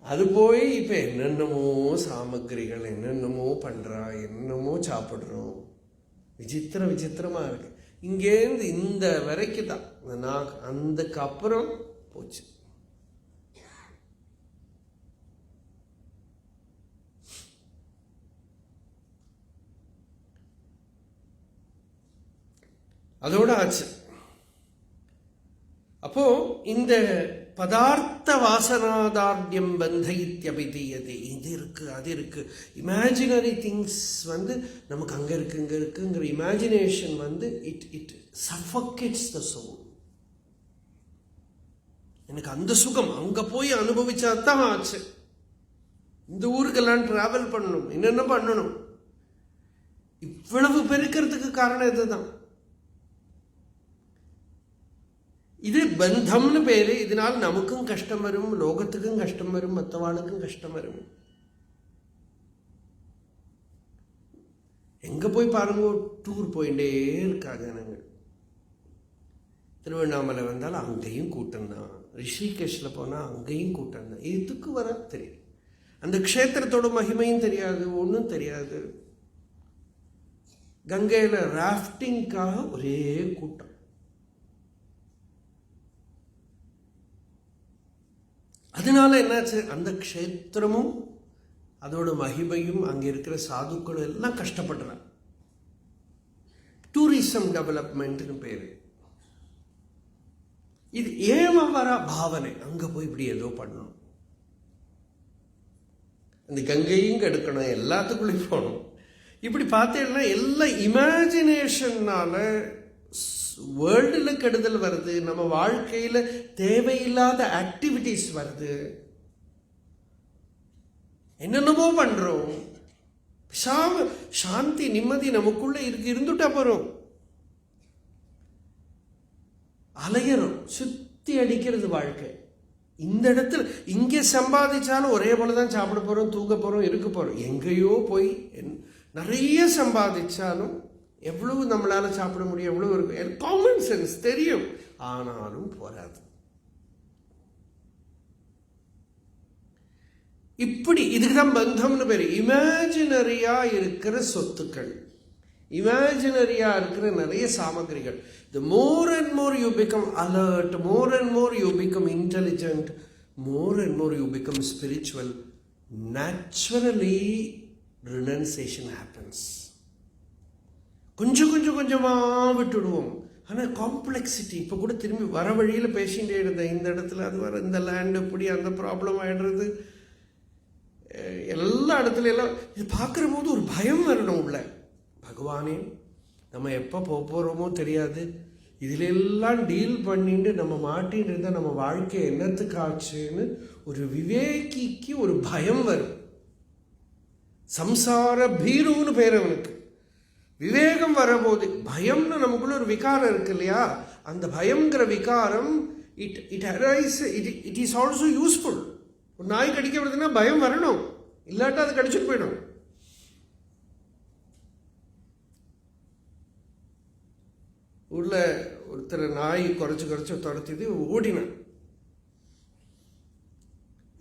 அது போய் இப்ப என்னென்னமோ சாமகிரிகள் என்னென்னமோ பண்றா, என்னமோ சாப்பிடுறோம். விசித்திரமா இருக்கு. இங்கேருந்து இந்த வரைக்கும் தான், அதுக்கு அப்புறம் போச்சு. அதோட ஆச்சு. அப்போ இந்த பதார்த்த வாசனாதார்டியம் பந்த இத்தியபிதீயதே, இது இருக்கு அது இருக்கு, இமேஜினரி திங்ஸ் நமக்கு அங்க இருக்கு இங்க இருக்குங்கிற இமேஜினேஷன் இட் சஃபோகேட்ஸ் த சோல். எனக்கு அந்த சுகம் அங்க போய் அனுபவிச்சாதான் ஆச்சு. இந்த ஊருக்கெல்லாம் டிராவல் பண்ணணும், என்னென்ன பண்ணணும், இவ்வளவு பெருக்கிறதுக்கு காரணம் இதுதான். இது பந்தம்னு பேரு. இதனால் நமக்கும் கஷ்டம் வரும், லோகத்துக்கும் கஷ்டம் வரும், மற்றவாளுக்கும் கஷ்டம் வரும். எங்க போய் பாருங்க, டூர் போயிட்டே இருக்கா ஜனங்கள். திருவண்ணாமலை வந்தாலும் அங்கேயும் கூட்டம் தான், ரிஷிகேஷ்ல போனா அங்கேயும் கூட்டம் தான். எதுக்கு வர தெரியும், அந்த க்ஷேத்திரத்தோட மகிமையும் தெரியாது, ஒன்றும் தெரியாது. கங்கையில ராஃப்டிங்காக ஒரே கூட்டம். அதனால என்னாச்சு, அந்த க்ஷேத்திரமும் அதோட மகிமையும் அங்க இருக்கிற சாதுக்களும் எல்லாம் கஷ்டப்படுறாங்க. டூரிசம் டெவலப்மெண்ட்னு பேரு. இது ஏமா வர பாவனை, அங்க போய் இப்படி ஏதோ பண்ணணும், அந்த கங்கையும் கெடுக்கணும், எல்லாத்துக்குள்ளேயும் போகணும். இப்படி பார்த்தீங்கன்னா எல்லாம் இமேஜினேஷன்னால வேர்ல்டில் கெடுதல் வருது, நம்ம வாழ்க்கையில் தேவையில்லாத ஆக்டிவிட்டிஸ் வருது. என்னென்னமோ பண்றோம். சாந்தி நிம்மதி நமக்குள்ள இருந்துட்டா போறோம். அலையறோம், சுத்தி அடிக்கிறது வாழ்க்கை. இந்த இடத்துல இங்கே சம்பாதிச்சாலும் ஒரே போலதான் சாப்பிட போறோம், தூங்க போறோம், இருக்க போறோம். எங்கேயோ போய் நிறைய சம்பாதிச்சாலும் எவ்வளவு நம்மளால சாப்பிட முடியும், எவ்வளவு இருக்கு, காமன் சென்ஸ் தெரியும், ஆனாலும் போராது. இப்படி இதுக்குதான் பந்தம்னு பேரு. இமேஜினரியா இருக்கிற சொத்துக்கள், இமேஜினரியா இருக்கிற நிறைய சாமகிரிகள். The more and more you become alert, more and more you become intelligent, more and more you become spiritual, naturally renunciation happens. கொஞ்சம் கொஞ்சம் கொஞ்சமா விட்டுடுவோம். ஆனால் காம்ப்ளெக்சிட்டி இப்போ கூட திரும்பி வர வழியில் பேசிகிட்டே இருந்தேன். இந்த இடத்துல அது வர, இந்த லேண்ட் இப்படி, அந்த ப்ராப்ளம் ஆகிடுறது, எல்லா இடத்துல எல்லாம் இது பார்க்குற போது ஒரு பயம் வரணும் உள்ள. பகவானே, நம்ம எப்போ போகிறோமோ தெரியாது, இதில் எல்லாம் டீல் பண்ணிட்டு நம்ம மாட்டின்னு இருந்தால் நம்ம வாழ்க்கை என்னத்துக்கு ஆச்சுன்னு ஒரு விவேகிக்கு ஒரு பயம் வரும். சம்சார பீருன்னு பேர் அவனுக்கு. விவேகம் வரபோது பயம்னு நமக்குள்ள ஒரு விகாரம் இருக்கு இல்லையா, அந்த பயம்ங்கிற விகாரம் இட் இஸ் ஆல்சோ யூஸ்ஃபுல். ஒரு நாய் கடிக்க வருதுன்னா பயம் வரணும், இல்லாட்டா அது கடிச்சுட்டு போயிடும். ஊர்ல ஒருத்தர் நாய் குறைச்சு துரத்திது, ஓடினான்.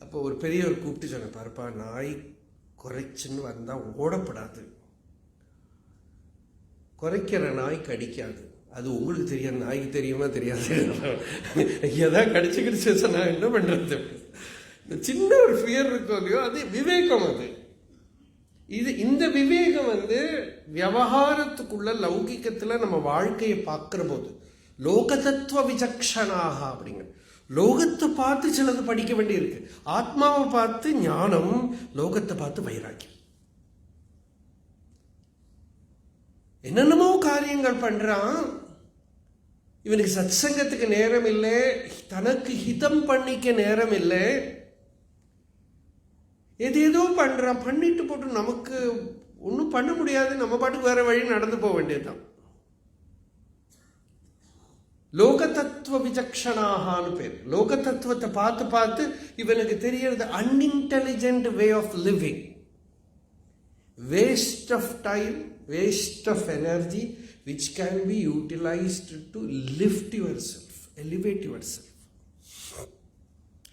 அப்போ ஒரு பெரியவர் கூப்பிட்டு சொன்ன, பாருப்பா, நாய் குறைச்சுன்னு வந்தா ஓடப்படாது, குறைக்கிற நாய் கடிக்காது. அது உங்களுக்கு தெரியாது, நாய்க்கு தெரியுமா தெரியாது, எதாவது கடிச்சு நான் என்ன பண்றது? சின்ன ஒரு ஃபியர் இருக்கோ இல்லையோ, அது விவேகம். அது இந்த விவேகம் விவகாரத்துக்குள்ள லௌகிக்கத்துல நம்ம வாழ்க்கையை பார்க்கிற போது லோக தத்துவ விசக்ஷனாக அப்படிங்கிற, லோகத்தை பார்த்து சிலது படிக்க வேண்டி இருக்கு. ஆத்மாவை பார்த்து ஞானம், லோகத்தை பார்த்து வைராக்கியம். என்னென்னமோ காரியங்கள் பண்றான், இவனுக்கு சத்சங்கத்துக்கு நேரம் இல்லை, தனக்கு ஹிதம் பண்ணிக்க நேரம் இல்லை, ஏதேதோ பண்றான். பண்ணிட்டு போட்டு நமக்கு ஒன்றும் பண்ண முடியாது, நம்ம பாட்டுக்கு வேற வழி நடந்து போக வேண்டியதுதான். லோக தத்துவ விசக்ஷனாகான்னு பேர். லோக தத்துவத்தை பார்த்து பார்த்து இவனுக்கு தெரியறது unintelligent way of living, waste of time, waste of energy which can be utilized to lift yourself, elevate yourself.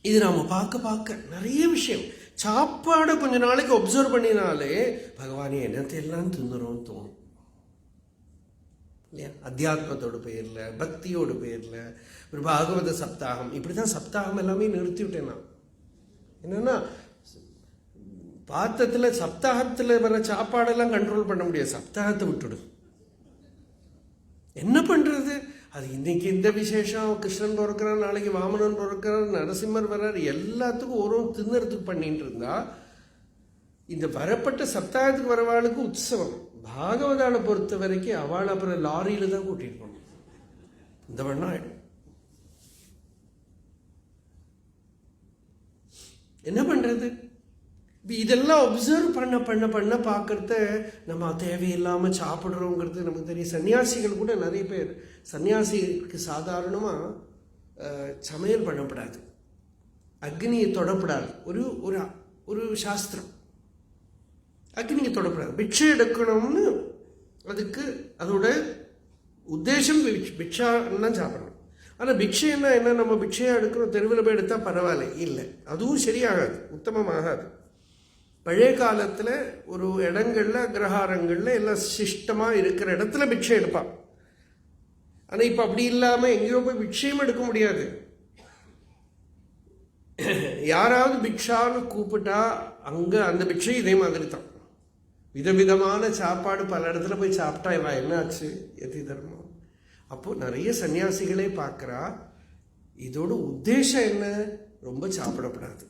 இது நாம பார்க்க நிறைய விஷயம். சாப்பாடை கொஞ்ச நாளைக்கு ஒப்சர்வ் பண்ணினாலே பகவானே என்னத்தை எல்லாம் தின்னுறோம் தோணும் இல்லையா? அத்தியாத்மத்தோட பெயர்ல, பக்தியோட பெயர்ல ஒரு பாகவத சப்தாகம், இப்படிதான் சப்தாகம் எல்லாமே நிறுத்தி விட்டேன் நான். என்னன்னா, பாத்தத்துல சப்தாகத்துல வர சாப்பாடெல்லாம் கண்ட்ரோல் பண்ண முடியாது, சப்தாகத்தை விட்டுடும். என்ன பண்றது? அது இன்னைக்கு இந்த விசேஷம், கிருஷ்ணன் பிறக்கிறார், நாளைக்கு வாமனன் பிறக்கிறார், நரசிம்மர் வர்றார், எல்லாத்துக்கும் ஒரு தின்னறதுக்கு பண்ணிட்டு இருந்தா இந்த வரப்பட்ட சப்தாகத்துக்கு வரவாளுக்கு உற்சவம். பாகவதாவை பொறுத்த வரைக்கும் அவள் அப்புறம் லாரியில தான் கூட்டிட்டு போகணும். இந்த வண்ணம் ஆயிடும். என்ன பண்றது? இதெல்லாம் ஒப்சர்வ் பண்ண பார்க்கறத நம்ம தேவையில்லாம சாப்பிடுறோங்கிறது நமக்கு தெரியும். சன்னியாசிகள் கூட நிறைய பேர், சன்னியாசிக்கு சாதாரணமா சமையல் பண்ணப்படாது, அக்னியை தொடப்படாது. ஒரு ஒரு ஒரு சாஸ்திரம், அக்னியை தொடப்படாது. பிக்ஷை எடுக்கணும்னு அதுக்கு அதோட உத்தேசம் பிக்ஷான்னா சாப்பிடணும். ஆனால் பிக்ஷைன்னா என்ன, நம்ம பிக்ஷையா எடுக்கிறோம், தெருவில் போய் எடுத்தால் பரவாயில்ல, இல்லை, அதுவும் சரியாகாது, உத்தமமாகாது. பழைய காலத்தில் ஒரு இடங்கள்ல, அக்ரஹாரங்கள்ல எல்லாம் சிஷ்டமாக இருக்கிற இடத்துல பிக்ஷை எடுப்பான். ஆனால் இப்போ அப்படி இல்லாமல் எங்கேயோ போய் பிக்ஷையும் எடுக்க முடியாது. யாராவது பிக்ஷான்னு கூப்பிட்டா அங்கே அந்த பிக்ஷை இதே மாதிரி தான். விதவிதமான சாப்பாடு பல இடத்துல போய் சாப்பிட்டா இவா என்ன ஆச்சு, எதி தர்மம். அப்போ நிறைய சன்னியாசிகளே பார்க்குறா, இதோட உத்தேசம் என்ன, ரொம்ப சாப்பிடப்படாது.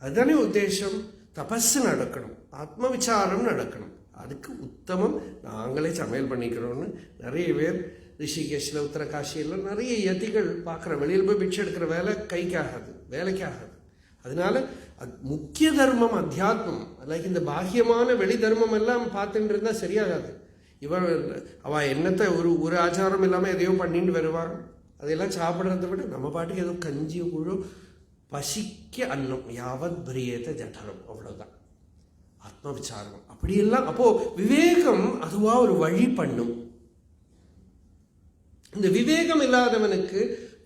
அதுதானே உத்தேசம். தபஸ் நடக்கணும், ஆத்ம விசாரம் நடக்கணும். அதுக்கு உத்தமம் நாங்களே சமையல் பண்ணிக்கிறோம்னு நிறைய பேர் ரிஷிகேஷில், உத்தரகாஷியில் நிறைய யதிகள் பார்க்குற. வெளியில் போய் பிக்ஷை எடுக்கிற வேலை கைக்காகாது, வேலைக்காகாது. அதனால முக்கிய தர்மம் அத்தியாத்மம். லைக் இந்த பாக்கியமான வெளி தர்மம் எல்லாம் பார்த்துட்டு இருந்தா சரியாகாது. அவள் என்னத்தை ஒரு ஆச்சாரம் இல்லாமல் எதையோ பண்ணிட்டு வருவாள். அதெல்லாம் சாப்பிட்றத விட நம்ம பாட்டுக்கு ஏதோ கஞ்சி குழு பசிக்க அன்னம் யாவத் பிரியேத ஜடரம், அவ்வளோதான் ஆத்ம விசாரம். அப்படியெல்லாம் அப்போ விவேகம் அதுவா ஒரு வழி பண்ணும். இந்த விவேகம் இல்லாதவனுக்கு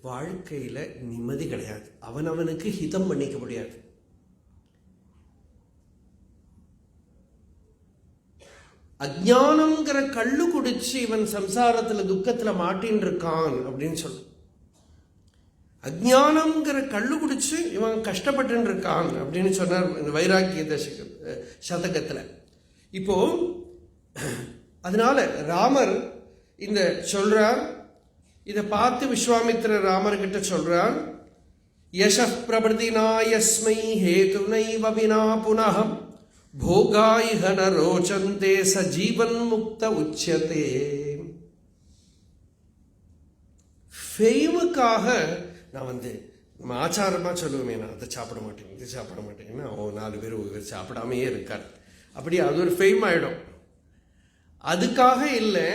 வாழ்க்கையில நிம்மதி கிடையாது. அவனுக்கு ஹிதம் பண்ணிக்க முடியாது. அஜ்ஞானம்ங்கிற கள்ளு குடிச்சு இவன் சம்சாரத்துல துக்கத்துல மாட்டின்னு இருக்கான் அப்படின்னு சொல்லு. அஜ்ஞானம்ங்கிற கள்ளு குடிச்சு இவன் கஷ்டப்பட்டு இருக்கான் அப்படின்னு சொன்னார் இந்த வைராக்கிய சதகத்துல. இப்போ அதனால ராமர் இந்த சொல்றார். இதை பார்த்து விஸ்வாமித்திர ராமர்கிட்ட சொல்றார், யச பிரபதினாயஸ்மை ஹேதுனைவ வினா புனः போகாயிஹ ந ரோச்சந்தே ச ஜீவன் முக்த உச்சதே. ஃபெய்முக்காக நான் நம்ம ஆச்சாரமா சொல்லுவேன், நான் அதை சாப்பிட மாட்டேன் இது சாப்பிட மாட்டேங்கன்னா 4 பேர் சாப்பிடாமையே இருக்கார். அப்படி அது ஒரு ஃபெய்ம் ஆயிடும். அதுக்காக இல்லை,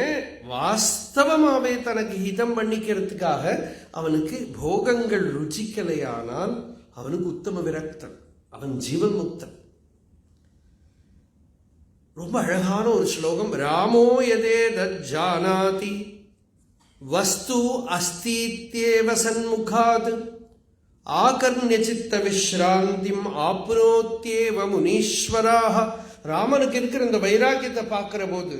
வாஸ்தவமாவே தனக்கு ஹிதம் பண்ணிக்கிறதுக்காக அவனுக்கு போகங்கள் ருச்சிக்கலையானால் அவனுக்கு உத்தம விரக்தன், அவன் ஜீவன் முக்தன். ரொம்ப அழகான ஒரு ஸ்லோகம். ராமோ யதே தஜ்ஜானாதி வஸ்து அஸ்தித்யேவ சன்முகாத் ஆகர்ண்ய சித்த விஸ்ராந்திம் ஆப்னோத்யேவ முனீஸ்வராஹ. ராமனுக்கு இருக்கிற இந்த வைராக்கியத்தை பார்க்கிற போது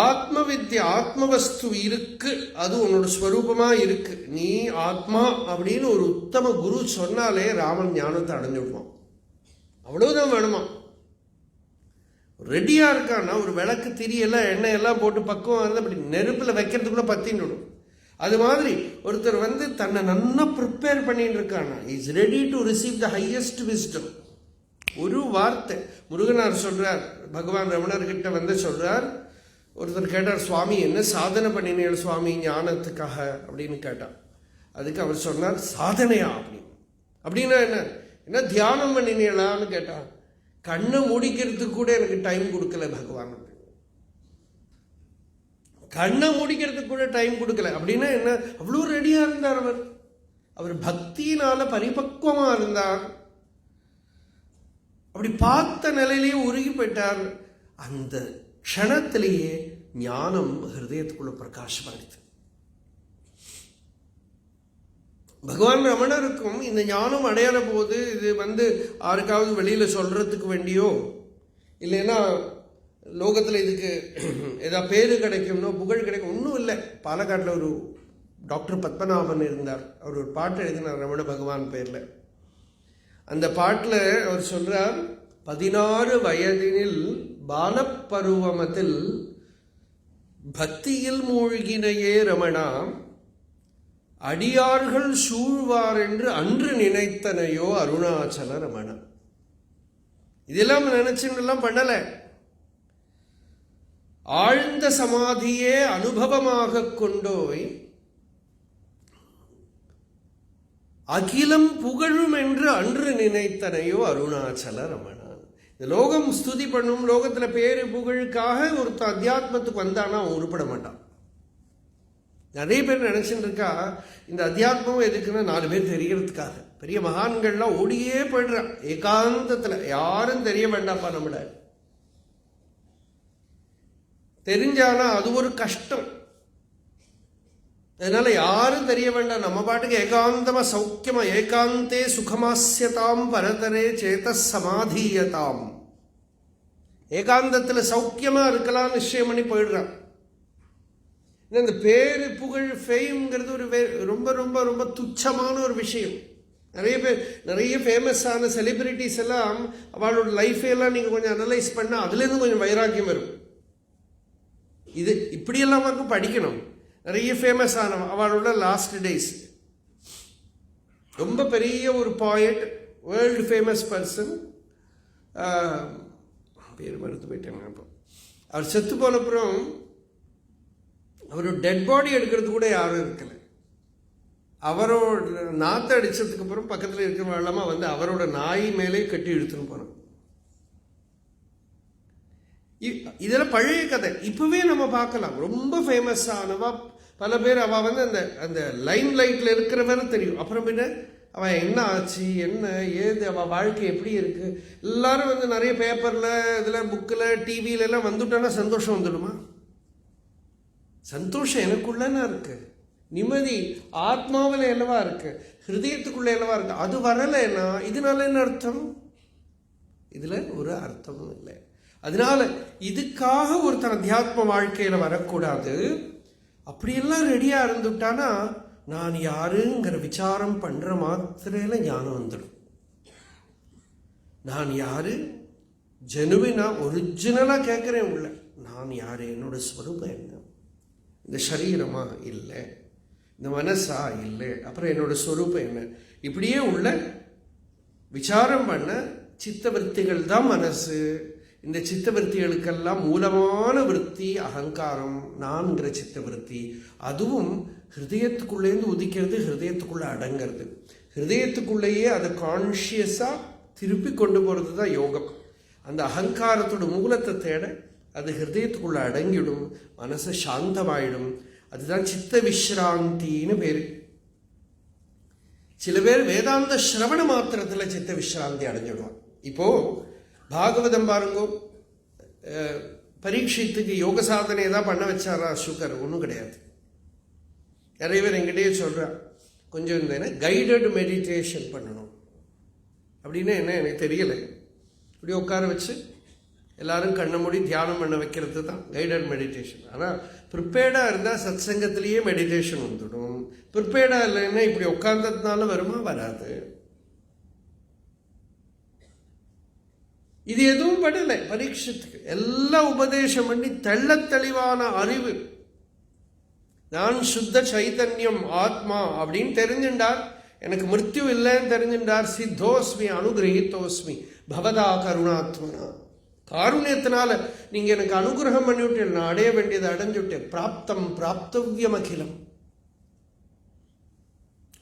ஆத்ம வித்யா ஆத்மவஸ்து இருக்கு, அது உன்னோட ஸ்வரூபமா இருக்கு, நீ ஆத்மா அப்படின்னு ஒரு உத்தம குரு சொன்னாலே ராமன் ஞானத்தை அடைஞ்சு விடுவான். அவ்வளவுதான் வேணுமா. ரெடியா இருக்கான்னா ஒரு விளக்கு திரியெல்லாம் எண்ணெய் எல்லாம் போட்டு பக்குவம் வந்து அப்படி நெருப்புல வைக்கிறதுக்குள்ள பத்தின்னு விடும். அது மாதிரி ஒருத்தர் தன்னை நல்லா ப்ரிப்பேர் பண்ணிட்டு இருக்கானா, is ready to receive the highest wisdom. ஒரு வார்த்தை முருகனார் சொல்றார், பகவான் ரமணர்கிட்ட சொல்றார். ஒருத்தர் கேட்டார், சுவாமி என்ன சாதனை பண்ணினீர்கள் சுவாமி ஞானத்துக்காக அப்படின்னு கேட்டார். அதுக்கு அவர் சொன்னார், சாதனையா அப்படின்னா என்ன தியானம் பண்ணினீங்களான்னு கேட்டார். கண்ணை முடிக்கிறதுக்கு கூட எனக்கு டைம் கொடுக்கல பகவான். கண்ணை முடிக்கிறதுக்கு கூட டைம் கொடுக்கல அப்படின்னா என்ன, அவ்வளோ ரெடியா இருந்தார் அவர் பக்தியினால பரிபக்குவமா இருந்தார். அப்படி பார்த்த நிலையிலேயே உருகி போயிட்டார். அந்த க்ஷணத்திலேயே ஞானம் ஹிருதயத்துக்குள்ள பிரகாசம் அளித்து. பகவான் ரமணருக்கும் இந்த ஞானம் அடையாள போது இது யாருக்காவது வெளியில சொல்றதுக்கு வேண்டியோ இல்லைன்னா லோகத்தில் இதுக்கு ஏதாவது பேரு கிடைக்கும்னோ புகழ் கிடைக்கும் ஒன்றும் இல்லை. பாலக்காட்டில் ஒரு டாக்டர் பத்மநாபன் இருந்தார். அவர் ஒரு பாட்டு எழுதினார் ரமண பகவான் பேர்ல. அந்த பாட்டில் அவர் சொல்றார், 16 வயதினில் பாலப்பருவமத்தில் பக்தியில் மூழ்கினையே ரமணா, அடியார்கள் சூழ்வார் என்று அன்று நினைத்தனையோ அருணாச்சல ரமணா. இதெல்லாம் நினைச்சுலாம் பண்ணல. ஆழ்ந்த சமாதியே அனுபவமாக கொண்டோய் அகிலம் புகழும் என்று அன்று நினைத்தனையோ அருணாச்சல ரமணா. இந்த லோகம் ஸ்துதி பண்ணும், லோகத்துல பேரு புகழுக்காக ஒருத்த அத்தியாத்மத்துக்கு வந்தானா அவன் உருப்பட மாட்டான். நிறைய பேர் நினைச்சுட்டு இருக்கா இந்த அத்தியாத்மம் எதுக்குன்னா 4 பேர் தெரியறதுக்காக. பெரிய மகான்கள்லாம் ஓடியே போயிடுறான் ஏகாந்தத்துல, யாரும் தெரிய வேண்டாப்பா. நம்மள தெரிஞ்சானா அது ஒரு கஷ்டம். அதனால யாரும் தெரிய வேண்டாம், நம்ம பாட்டுக்கு ஏகாந்தமா சௌக்கியமா ஏகாந்தே சுகமாஸ்யதாம் பரதரே சேத சமாதீயதாம். ஏகாந்தத்துல சௌக்கியமா இருக்கலாம் நிச்சயம் பண்ணி போயிடுறான். இந்த பேரு புகழ் ஃபேம்ங்கிறது ஒரு ரொம்ப ரொம்ப ரொம்ப துச்சமான ஒரு விஷயம். நிறைய ஃபேமஸான செலிபிரிட்டிஸ் எல்லாம் அவளோட லைஃபையெல்லாம் நீங்கள் கொஞ்சம் அனலைஸ் பண்ணால் அதுலேருந்து கொஞ்சம் வைராக்கியம் வரும். இது இப்படியெல்லாம் படிக்கணும். நிறைய ஃபேமஸான அவளோட லாஸ்ட் டேஸ், ரொம்ப பெரிய ஒரு பாயட், வேர்ல்டு ஃபேமஸ் பர்சன், பேர் மறுத்து போயிட்டாங்க. அப்போ அவர் செத்து போனப்புறம் அவர் டெட் பாடி எடுக்கிறது கூட யாரும் இருக்கல. அவரோட நாற்றை அடிச்சதுக்கு அப்புறம் பக்கத்தில் இருக்கிற வெள்ளமா வந்து அவரோட நாய் மேலே கட்டி இழுத்துன்னு போனான். இதெல்லாம் பழைய கதை. இப்பவே நம்ம பார்க்கலாம். ரொம்ப ஃபேமஸ் ஆனவா பல பேர். அவ வந்து அந்த அந்த லைம் லைட்ல இருக்கிறவரை தெரியும். அப்புறம் பின்ன அவன் என்ன ஆச்சு, என்ன ஏது, அவள் வாழ்க்கை எப்படி இருக்கு, எல்லாரும் வந்து நிறைய பேப்பர்ல இதில் புக்கில் டிவியில எல்லாம் வந்துட்டானா சந்தோஷம் வந்துடுமா? சந்தோஷம் எனக்குள்ளனா இருக்கு, நிம்மதி ஆத்மாவில் எல்லவா இருக்கு, ஹிருதயத்துக்குள்ள எல்லவா இருக்கு. அது வரலைன்னா இதனால என்ன அர்த்தம்? இதுல ஒரு அர்த்தமும் இல்லை. அதனால இதுக்காக ஒருத்தர் அத்தியாத்ம வாழ்க்கையில வரக்கூடாது. அப்படியெல்லாம் ரெடியா இருந்துட்டானா நான் யாருங்கிற விசாரம் பண்ற மாத்திரையில ஞானம் வந்துடும். நான் யாரு ஜெனுவினா ஒரிஜினலா கேட்கிறேன் உள்ள, நான் யாரு, என்னோட ஸ்வரூபம் என்ன, இந்த சரீரமா இல்லை, இந்த மனசா இல்லை, அப்புறம் என்னோட ஸ்வரூபம் என்ன, இப்படியே உள்ள விசாரம் பண்ண சித்தவருத்திகள் தான் மனசு. இந்த சித்தவருத்திகளுக்கெல்லாம் மூலமான விருத்தி அகங்காரம், நான்கிற சித்தவருத்தி. அதுவும் ஹிருதயத்துக்குள்ளேருந்து உதிக்கிறது, ஹிருதயத்துக்குள்ள அடங்கிறது. ஹிருதயத்துக்குள்ளேயே அதை கான்ஷியஸா திருப்பி கொண்டு போறது தான் யோகம். அந்த அகங்காரத்தோட மூலத்தை தேட அது ஹிருதயத்துக்குள்ள அடங்கிடும், மனசு சாந்தமாயிடும். அதுதான் சித்த விஸ்ராந்தின்னு பேரு. சில பேர் வேதாந்த சிரவண மாத்திரத்தில் சித்த விஸ்ராந்தி அடைஞ்சிடுவான். இப்போ பாகவதம் பாருங்கோ, பரீட்சித்துக்கு யோக சாதனை தான் பண்ண வச்சாரா சுகர்? ஒன்றும் கிடையாது. நிறைய பேர் எங்கிட்டயே சொல்றா, கொஞ்சம் இந்த கைடட் மெடிடேஷன் பண்ணணும் அப்படின்னா என்ன எனக்கு தெரியல. இப்படி உட்கார வச்சு எல்லாரும் கண்ணை மூடி தியானம் பண்ண வைக்கிறது தான் கைடட் மெடிடேஷன். ஆனால் ப்ரிப்பேர்டாக இருந்தால் சத் சங்கத்திலேயே மெடிடேஷன் வந்துடும். ப்ரிப்பேர்டாக இல்லைன்னா இப்படி உட்கார்ந்ததுனால வருமா? வராது. இது எதுவும் படலை பரீட்சத்துக்கு. எல்லாம் உபதேசம் பண்ணி தெள்ள தெளிவான அறிவு, நான் சுத்த சைதன்யம் ஆத்மா அப்படின்னு தெரிஞ்சுட்டார். எனக்கு மிருத்யு இல்லைன்னு தெரிஞ்சுட்டார். சித்தோஸ்மி அனுகிரகித்தோஸ்மி பவதா கருணாத்மனா. காருண்யத்தினால நீங்க எனக்கு அனுகிரகம் பண்ணிவிட்டு நான் அடைய வேண்டியதை அடைஞ்சுட்டேன். பிராப்தம் பிராப்தவியம் அகிலம்.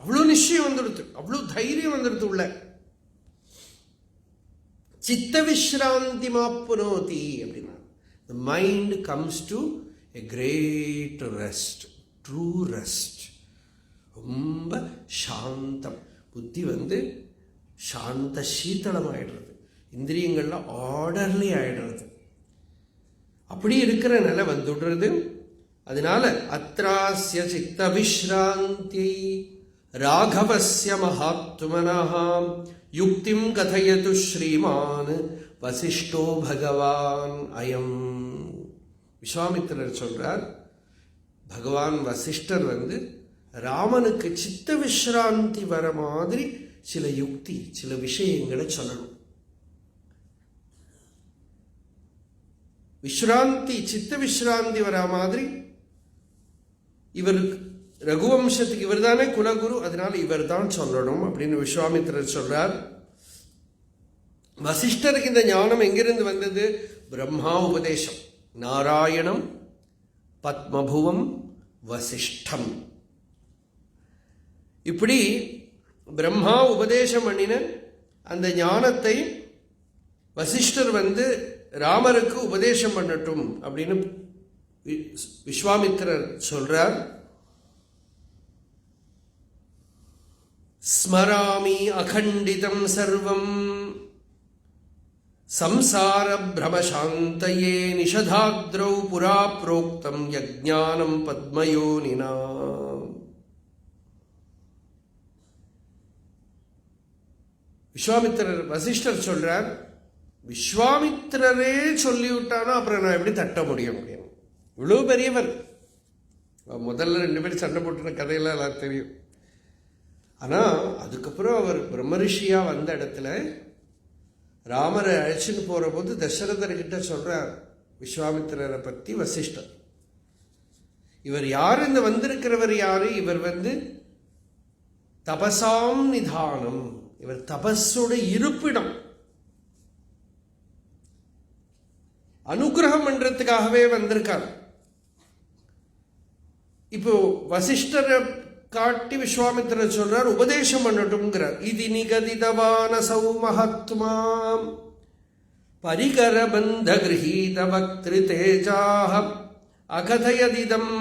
அவ்வளவு நிச்சயம் வந்துடுது, அவ்வளவு தைரியம் வந்துடுது உள்ள. சித்த விஸ்ராந்தி மாப்புனோதி அப்படின்னா the mind comes to a great rest, true rest. ரொம்ப சாந்தம், புத்தி வந்து சாந்த சீத்தளம் ஆயிடுறது, இந்திரியங்கள்லாம் ஆர்டர்லி ஆயிடுறது. அப்படி இருக்கிற நிலை வந்துடுறது. அதனால அத்ராஸ்ய சித்த விஸ்ராந்தி ராகவஸ்ய மகாத்மனஹாம் யுக்திம் கதயது ஸ்ரீமான் வசிஷ்டோ பகவான் அயம். விஸ்வாமித்திரர் சொல்றார், பகவான் வசிஷ்டர் வந்து ராமனுக்கு சித்த விஸ்ராந்தி வர மாதிரி சில யுக்தி, சில விஷயங்களை சொல்லணும். விஸ்ராந்தி, சித்த விஸ்ராந்தி வர மாதிரி இவருக்கு ரகுவம்சத்துக்கு இவர் தானே குலகுரு, அதனால இவர் தான் சொல்லணும் அப்படின்னு விஸ்வாமித்திரர் சொல்றார். வசிஷ்டருக்கு இந்த ஞானம் எங்கிருந்து வந்தது? பிரம்மா உபதேசம். நாராயணம் பத்மபுவம் வசிஷ்டம். இப்படி பிரம்மா உபதேசம் பண்ணின அந்த ஞானத்தை வசிஷ்டர் வந்து ராமருக்கு உபதேசம் பண்ணட்டும் அப்படின்னு விஸ்வாமித்திரர் சொல்றார். ஸ்மராமி அகண்டிதம் சர்வம் சம்சார பிரமசாந்தயே நிஷதாத்ரௌ புரா புரோக்தம் யஜ்ஞானம் பத்மயோனினா. விஸ்வாமித்திரர் வசிஷ்டர் சொல்றார், விஸ்வாமித்திரரே சொல்லிவிட்டானா அப்புறம் நான் எப்படி தட்ட முடியும்? இவ்வளவு பெரியவர். முதல்ல 2 பேரும் சண்டை போட்டுன கதையெல்லாம் எல்லாம் தெரியும். ஆனா அதுக்கப்புறம் அவர் பிரம்மரிஷியா வந்த இடத்துல ராமரை அழைச்சின்னு போற போது தசரதர்கிட்ட சொல்றார் விஸ்வாமித்திரரை பத்தி வசிஷ்டர். இவர் யாரு? இந்த வந்திருக்கிறவர் யாரு? இவர் வந்து தபசாம் நிதானம், இவர் தபஸோட இருப்பிடம். அனுகிரகம் பண்றதுக்காகவே வந்திருக்கார். இப்போ வசிஷ்டரை காட்டி விஸ்வாமித்திரர் சொல்றார், உபதேசம் பண்ணட்டும்ங்கிறார். இது நிகதிதவானசௌ மகாத்மா பரிகரபந்த கிரஹீத பக்திரு தேஜாஹ அகதயதிதம்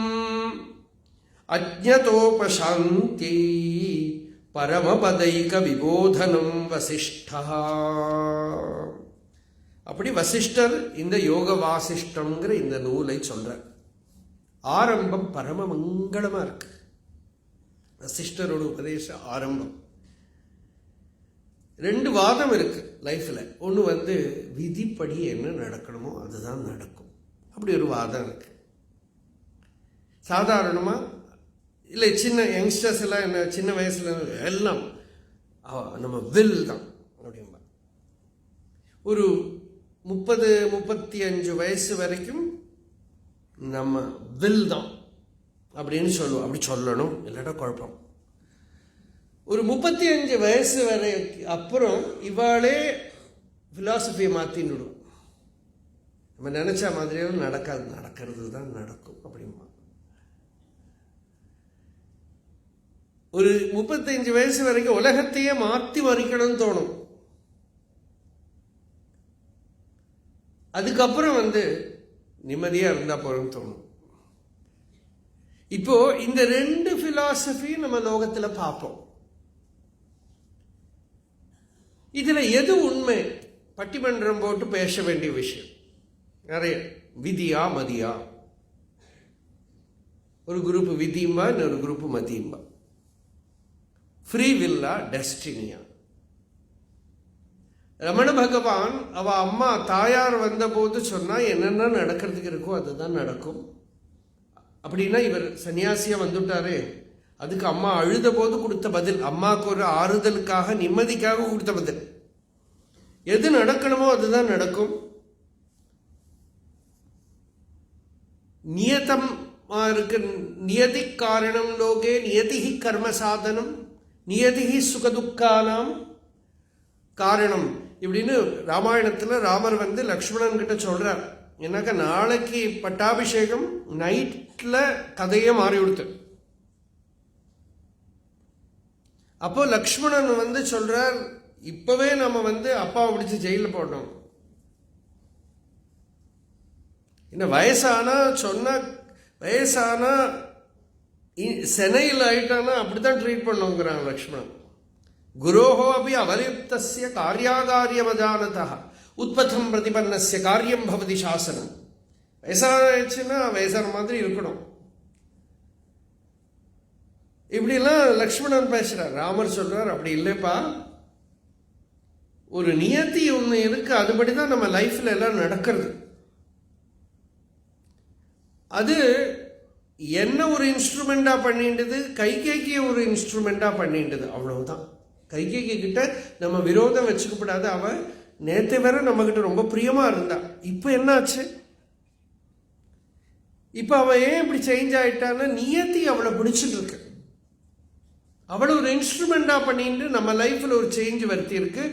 அஜ்ஞதோபசாந்தி பரமபதைக விபோதனம் வசிஷ்டா. அப்படி வசிஷ்டர் இந்த யோக வாசிஷ்டம்ங்கிற இந்த நூலை சொல்றார். ஆரம்பம் பரம மங்களமா இருக்கு. வசிஷ்டரோட உபதேச ஆரம்பம். 2 வாதம் இருக்கு லைஃப்ல. ஒன்று விதிப்படி என்ன நடக்கணுமோ அதுதான் நடக்கும், அப்படி ஒரு வாதம் இருக்கு. சாதாரணமா இல்லை, சின்ன யங்ஸ்டர்ஸ் எல்லாம் என்ன சின்ன வயசுல எல்லாம் நம்ம வில் தான் அப்படின்பா. ஒரு 30-35 வயசு வரைக்கும் நம்ம வில் தான் அப்படின்னு சொல்லுவோம். அப்படி சொல்லணும், இல்லாட்டா குழப்பம். ஒரு 35 வயசு வரை அப்புறம் இவாளே பிலாசபியை மாற்றின்னுடும். நம்ம நினைச்ச மாதிரியும் நடக்காது, நடக்கிறது தான் நடக்கும் அப்படிமா. ஒரு 35 வயசு வரைக்கும் உலகத்தையே மாற்றி மறிக்கணும்னு தோணும். அதுக்கப்புறம் நிம்மதியா இருந்தா போறோம்னு தோணும். இப்போ இந்த 2 பிலாசபி நம்ம லோகத்துல பார்ப்போம். இதுல எது உண்மை? பட்டிமன்றம் போட்டு பேச வேண்டிய விஷயம் நிறைய. விதியா மதியா? ஒரு குரூப் விதியும்பா, இன்னொரு குரூப் மதியும்பா. ஃப்ரீ வில்லா, டெஸ்டினியா? ரமண பகவான் அவ அம்மா தாயார் வந்த போது சொன்னா என்னென்ன நடக்கிறதுக்கு இருக்கோ அதுதான் நடக்கும் அப்படின்னா, இவர் சன்னியாசியா வந்துட்டாரு. அதுக்கு அம்மா அழுத போது கொடுத்த பதில், அம்மாவுக்கு ஒரு ஆறுதலுக்காக நிம்மதிக்காக கொடுத்த பதில். எது நடக்கணுமோ அதுதான் நடக்கும். நியதம் இருக்கு. நியதி காரணம் லோகே நியதிஹி கர்ம சாதனம் நியதிஹி சுகதுக்கானாம் காரணம் இப்படின்னு ராமாயணத்துல ராமர் லக்ஷ்மணன் கிட்ட சொல்றார். என்னக்கா, நாளைக்கு பட்டாபிஷேகம், நைட்ல கதையே மாறி கொடுத்து. அப்போ லக்ஷ்மணன் சொல்றார், இப்பவே நம்ம அப்பாவை பிடிச்சு ஜெயில போடணும். என்ன வயசானா சொன்ன வயசானா சென்னையில் ஆயிட்டானா அப்படித்தான் ட்ரீட் பண்ணுங்கிறான் லக்ஷ்மணன். குரோஹோ அபி அவலிப்தஸ்ய காரியாகாரியமஜானதா உத்பத்தம் பிரதிபன்னஸ்ய காரியம் பவதி சாசனம். வயசாச்சுன்னா வயசான மாதிரி இருக்கணும். இப்படிலாம் லக்ஷ்மணன் பேசுறார். ராமர் சொல்றார், அப்படி இல்லைப்பா, ஒரு நியத்தி ஒன்று இருக்கு, அதுபடிதான் நம்ம லைஃப்ல எல்லாம் நடக்கிறது. அது என்ன ஒரு இன்ஸ்ட்ருமெண்டா பண்ணிண்டது, கைகேக்கிய ஒரு இன்ஸ்ட்ருமெண்டா பண்ணிண்டது, அவ்வளவுதான். கைகேக்கி கிட்ட நம்ம விரோதம் வச்சுக்கப்படாது. அவன் நேற்று வேற நம்ம கிட்ட ரொம்ப பிரியமா இருந்தா. இப்ப என்ன ஆச்சு? இப்ப அவன் ஏன் இப்படி சேஞ்ச் ஆயிட்டான்னு நியத்தி அவளை பிடிச்சிட்டு இருக்கு. அவளை ஒரு இன்ஸ்ட்ருமெண்டா பண்ணிட்டு நம்ம லைஃப்ல ஒரு சேஞ்ச் வருத்தி இருக்கு.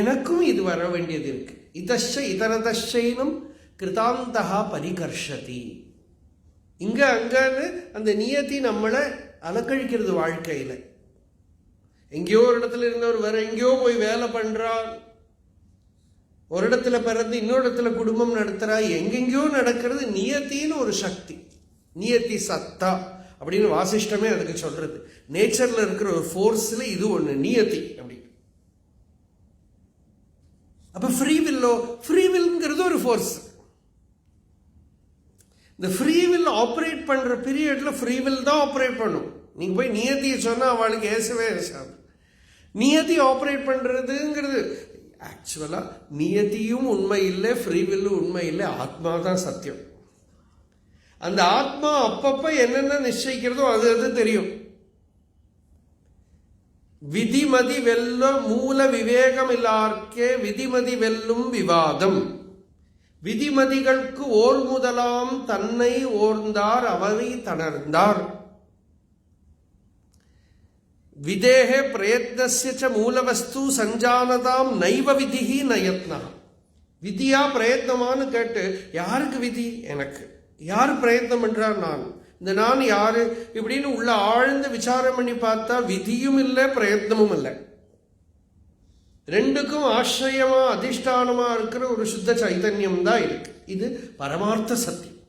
எனக்கும் இது வர வேண்டியது இருக்கு. இதஷ இதரதஷைனம் கிருதாந்தகா பரிகர்ஷதி. இங்க அங்கன்னு அந்த நியத்தி நம்மளை அலக்கழிக்கிறது வாழ்க்கையில. எங்கேயோ ஒரு இடத்துல இருந்தவர் வேற எங்கேயோ போய் வேலை பண்றார், ஒரு இடத்துல பிறந்து இன்னொரு இடத்துல குடும்பம் நடத்துறா, எங்கெங்கயோ நடக்கிறது. நியத்தின்னு ஒரு சக்தி, நியத்தி சத்தா அப்படின்னு வாசிஷ்டமே அதுக்கு சொல்றது. நேச்சர்ல இருக்கிற ஒரு ஃபோர்ஸ்ல இது ஒண்ணு நியத்தி அப்படி. அப்ப ஃப்ரீ வில்ங்கிறது ஒரு ஃபோர்ஸ். இந்த ஃப்ரீ வில் ஆப்ரேட் பண்ற பீரியட்ல ஃப்ரீ வில் தான் ஆப்ரேட் பண்ணும். நீங்க போய் நியத்தியை சொன்னா அவளுக்கு ஏசவே ஏசாது. நியதி ஆப்ரேட் பண்றதுங்கிறது ஆக்சுவலா நியதியும் உண்மை இல்லை, ஃப்ரீ வில்லும் உண்மை இல்லை, ஆத்மா தான் சத்தியம். அந்த ஆத்மா அப்பப்ப என்னென்ன நிச்சயிக்கிறதோ அது தெரியும். விதிமதி வெல்ல மூல விவேகம் இல்லார்க்கே விதிமதி வெல்லும் விவாதம். விதிமதிகளுக்கு ஓர் முதலாம் தன்னை ஓர்ந்தார் அவரை தணர்ந்தார். விதேகே பிரயத்னஸ்ய ச மூலவஸ்து சஞ்சானதாம் நைவ விதிஹி நயத்னா. விதியா பிரயத்னமானு கேட்டு, யாருக்கு விதி? எனக்கு. யார் பிரயத்னம் பண்றார்? நான். இந்த நான் யாரு இப்படின்னு உள்ள ஆழ்ந்து விசாரம் பண்ணி பார்த்தா விதியும் இல்லை, பிரயத்னமும் இல்லை. ரெண்டுக்கும் ஆசிரியமா அதிஷ்டானமா இருக்கிற ஒரு சுத்த சைத்தன்யம் தான் இருக்கு. இது பரமார்த்த சத்தியம்.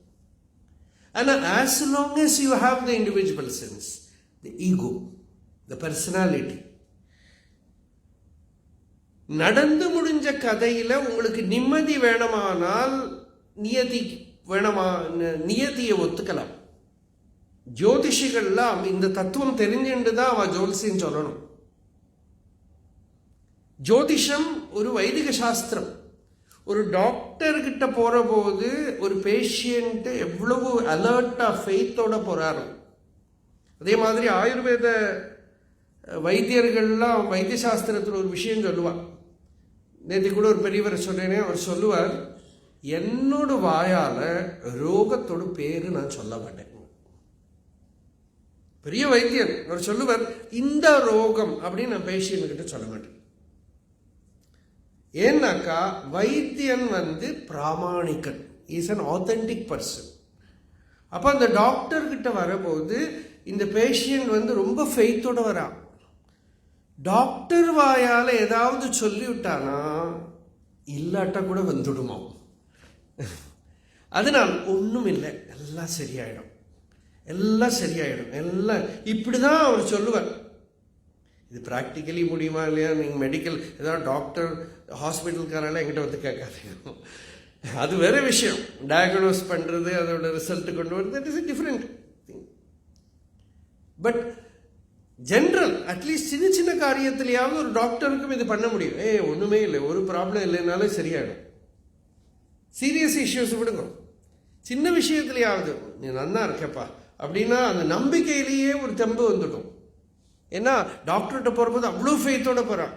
ஆனா as long as you have the individual sense, the ego, the personality, நடந்து முடிஞ்ச கதையில உங்களுக்கு நிம்மதி வேணுமானால் நியதியை ஒத்துக்கலாம். ஜோதிஷிகள்லாம் இந்த தத்துவம் தெரிஞ்சுட்டு தான் அவ ஜோதிஷம் சொல்லணும். ஜோதிஷம் ஒரு வைதிக சாஸ்திரம். ஒரு டாக்டர் கிட்ட போற போது ஒரு பேஷியன்ட் எவ்வளவு அலர்ட்டா ஃபெய்த்தோட போறாரோ, அதே மாதிரி ஆயுர்வேத வைத்தியர்கள்லாம் வைத்திய சாஸ்திரத்தில் ஒரு விஷயம் சொல்லுவார். நேற்று கூட ஒரு பெரியவர் சொன்னேனே, அவர் சொல்லுவார், என்னோட வாயால ரோகத்தோட பேரு நான் சொல்ல மாட்டேன். பெரிய வைத்தியர் அவர் சொல்லுவார், இந்த ரோகம் அப்படின்னு நான் பேஷியன் கிட்ட சொல்ல மாட்டேன். ஏன்னாக்கா வைத்தியன் பிராமணிகன், இஸ் அன் ஆத்தென்டிக் பர்சன். அப்போ அந்த டாக்டர் கிட்ட வரும்போது இந்த பேஷியன்ட் ரொம்ப ஃபெய்த்தோட வரா. டாக்டர் வாயால் ஏதாவது சொல்லிவிட்டானா இல்லாட்டா கூட வந்துடுமா. அதனால் ஒன்றும் இல்லை, எல்லாம் சரியாயிடும், எல்லாம் சரியாயிடும், எல்லாம் இப்படிதான் அவர் சொல்லுவார். இது ப்ராக்டிக்கலி முடியுமா இல்லையா? நீங்கள் மெடிக்கல் ஏதாவது டாக்டர் ஹாஸ்பிட்டல்காரெல்லாம் என்கிட்ட கேட்காதீங்க. அது வேற விஷயம். டயக்னோஸ் பண்ணுறது, அதோட ரிசல்ட் கொண்டு வருது, that is a different thing. But general at least சின்ன சின்ன காரியத்திலேயாவது ஒரு டாக்டருக்கும் இது பண்ண முடியும். ஒன்றுமே இல்லை, ஒரு ப்ராப்ளம் இல்லைனாலும் சரியாயிடும். சீரியஸ் இஷ்யூஸ் விடுங்க, சின்ன விஷயத்துலையாவது நீ நன்னா இருக்கப்பா அப்படின்னா அந்த நம்பிக்கையிலேயே ஒரு தெம்பு வந்துடும். ஏன்னா டாக்டர்கிட்ட போகிறபோது அவ்வளோ ஃபெய்த்தோட போகிறான்.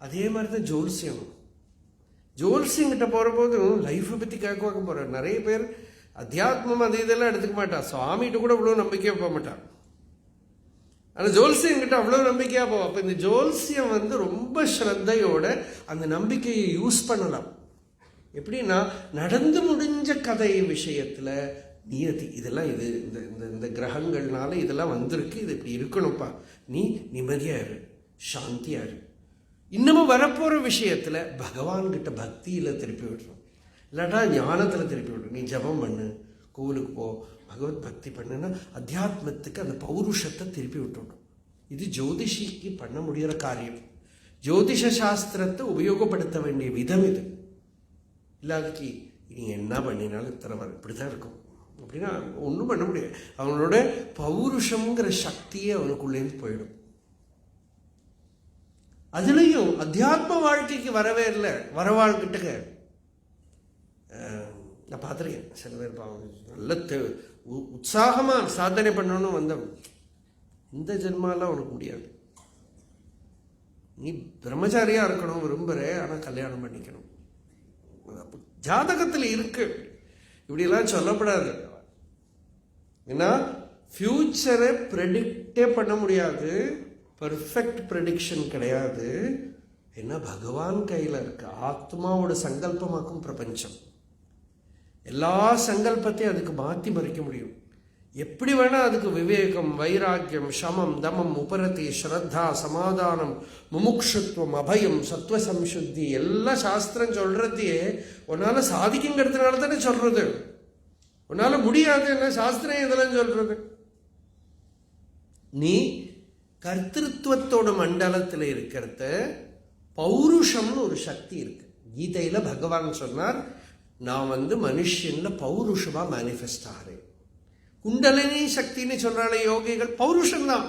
அதே மாதிரி தான் ஜோல்சியம். ஜோல்சியங்கிட்ட போகிறபோது லைஃப்பை பற்றி கேட்க போகிறார். நிறைய பேர் அத்தியாத்மம் அது இதெல்லாம் எடுத்துக்க மாட்டா, சுவாமிகிட்ட கூட அவ்வளோ நம்பிக்கையாக போக மாட்டான். ஆனால் ஜோல்சியங்கிட்ட அவ்வளோ நம்பிக்கையாக போவோம். அப்போ இந்த ஜோல்சியம் ரொம்ப ஸ்ரத்தையோட அந்த நம்பிக்கையை யூஸ் பண்ணலாம். எப்படின்னா நடந்து முடிஞ்ச கதை விஷயத்தில் நியதி இதெல்லாம் இது இந்த இந்த கிரகங்கள்னால இதெல்லாம் வந்திருக்கு, இது இப்படி இருக்கணும்ப்பா, நீ நிம்மதியாக இரு, சாந்தியாக இரு. இன்னமும் வரப்போகிற விஷயத்தில் பகவான்கிட்ட பக்தியில் திருப்பி விடுறோம், இல்லாட்டா ஞானத்தில் திருப்பி விடுறோம். நீ ஜபம் பண்ணு, கோவிலுக்கு போ, பகவத் பக்தி பண்ணுன்னா அத்தியாத்மத்துக்கு அந்த பௌருஷத்தை திருப்பி விட்டுவிடும். இது ஜோதிஷிக்கு பண்ண முடிகிற காரியம். ஜோதிஷ சாஸ்திரத்தை உபயோகப்படுத்த வேண்டிய விதம் இது. இல்லாதக்கு நீ என்ன பண்ணினாலும் இத்தனை இப்படி தான் இருக்கும் அப்படின்னா ஒன்றும் பண்ண முடியாது. அவனோட பௌருஷங்கிற சக்தியே அவனுக்குள்ளேருந்து போயிடும். அதுலேயும் அத்தியாத்ம வாழ்க்கைக்கு வரவே இல்லை. வரவாழ்கிட்ட நான் பார்த்துருக்கேன் சில பேர் பாவம் நல்ல உற்சாகமாக சாதனை பண்ணணும்னு வந்தவன், இந்த ஜென்மாலாம் உனக்கு முடியாது, நீ பிரம்மச்சாரியாக இருக்கணும் விரும்புகிற, ஆனால் கல்யாணம் பண்ணிக்கணும். ஜாதகத்தில் இருக்கு, இப்படியெல்லாம் சொல்லப்படாது. ஏன்னா ஃபியூச்சரை ப்ரெடிக்டே பண்ண முடியாது, பர்ஃபெக்ட் ப்ரெடிக்ஷன் கிடையாது. ஏன்னா பகவான் கையில் இருக்கு. ஆத்மாவோட சங்கல்பமாக்கும் பிரபஞ்சம். எல்லா சங்கல்பத்தையும் அதுக்கு மாற்றி மறைக்க முடியும். எப்படி வேணா அதுக்கு விவேகம், வைராக்கியம், சமம், தமம், உபரதி, ஸ்ரத்தா, சமாதானம், முமுக்ஷுத்வம், அபயம், சத்வ சம்சுத்தி எல்லாம் சாஸ்திரம் சொல்றதையே உன்னால சாதிக்குங்கிறதுனால தானே சொல்றது. உன்னால முடியாது என்ன சாஸ்திரம் இதெல்லாம் சொல்றது? நீ கர்த்திருவத்தோட மண்டலத்தில் இருக்கிறத பௌருஷம்னு ஒரு சக்தி இருக்கு. கீதையில பகவான் சொன்னார், நான் மனுஷன்ல பௌருஷமா மேனிஃபெஸ்ட் ஆகிறேன். குண்டலினி சக்தின்னு சொல்றாளே யோகிகள், பௌருஷம்தான்.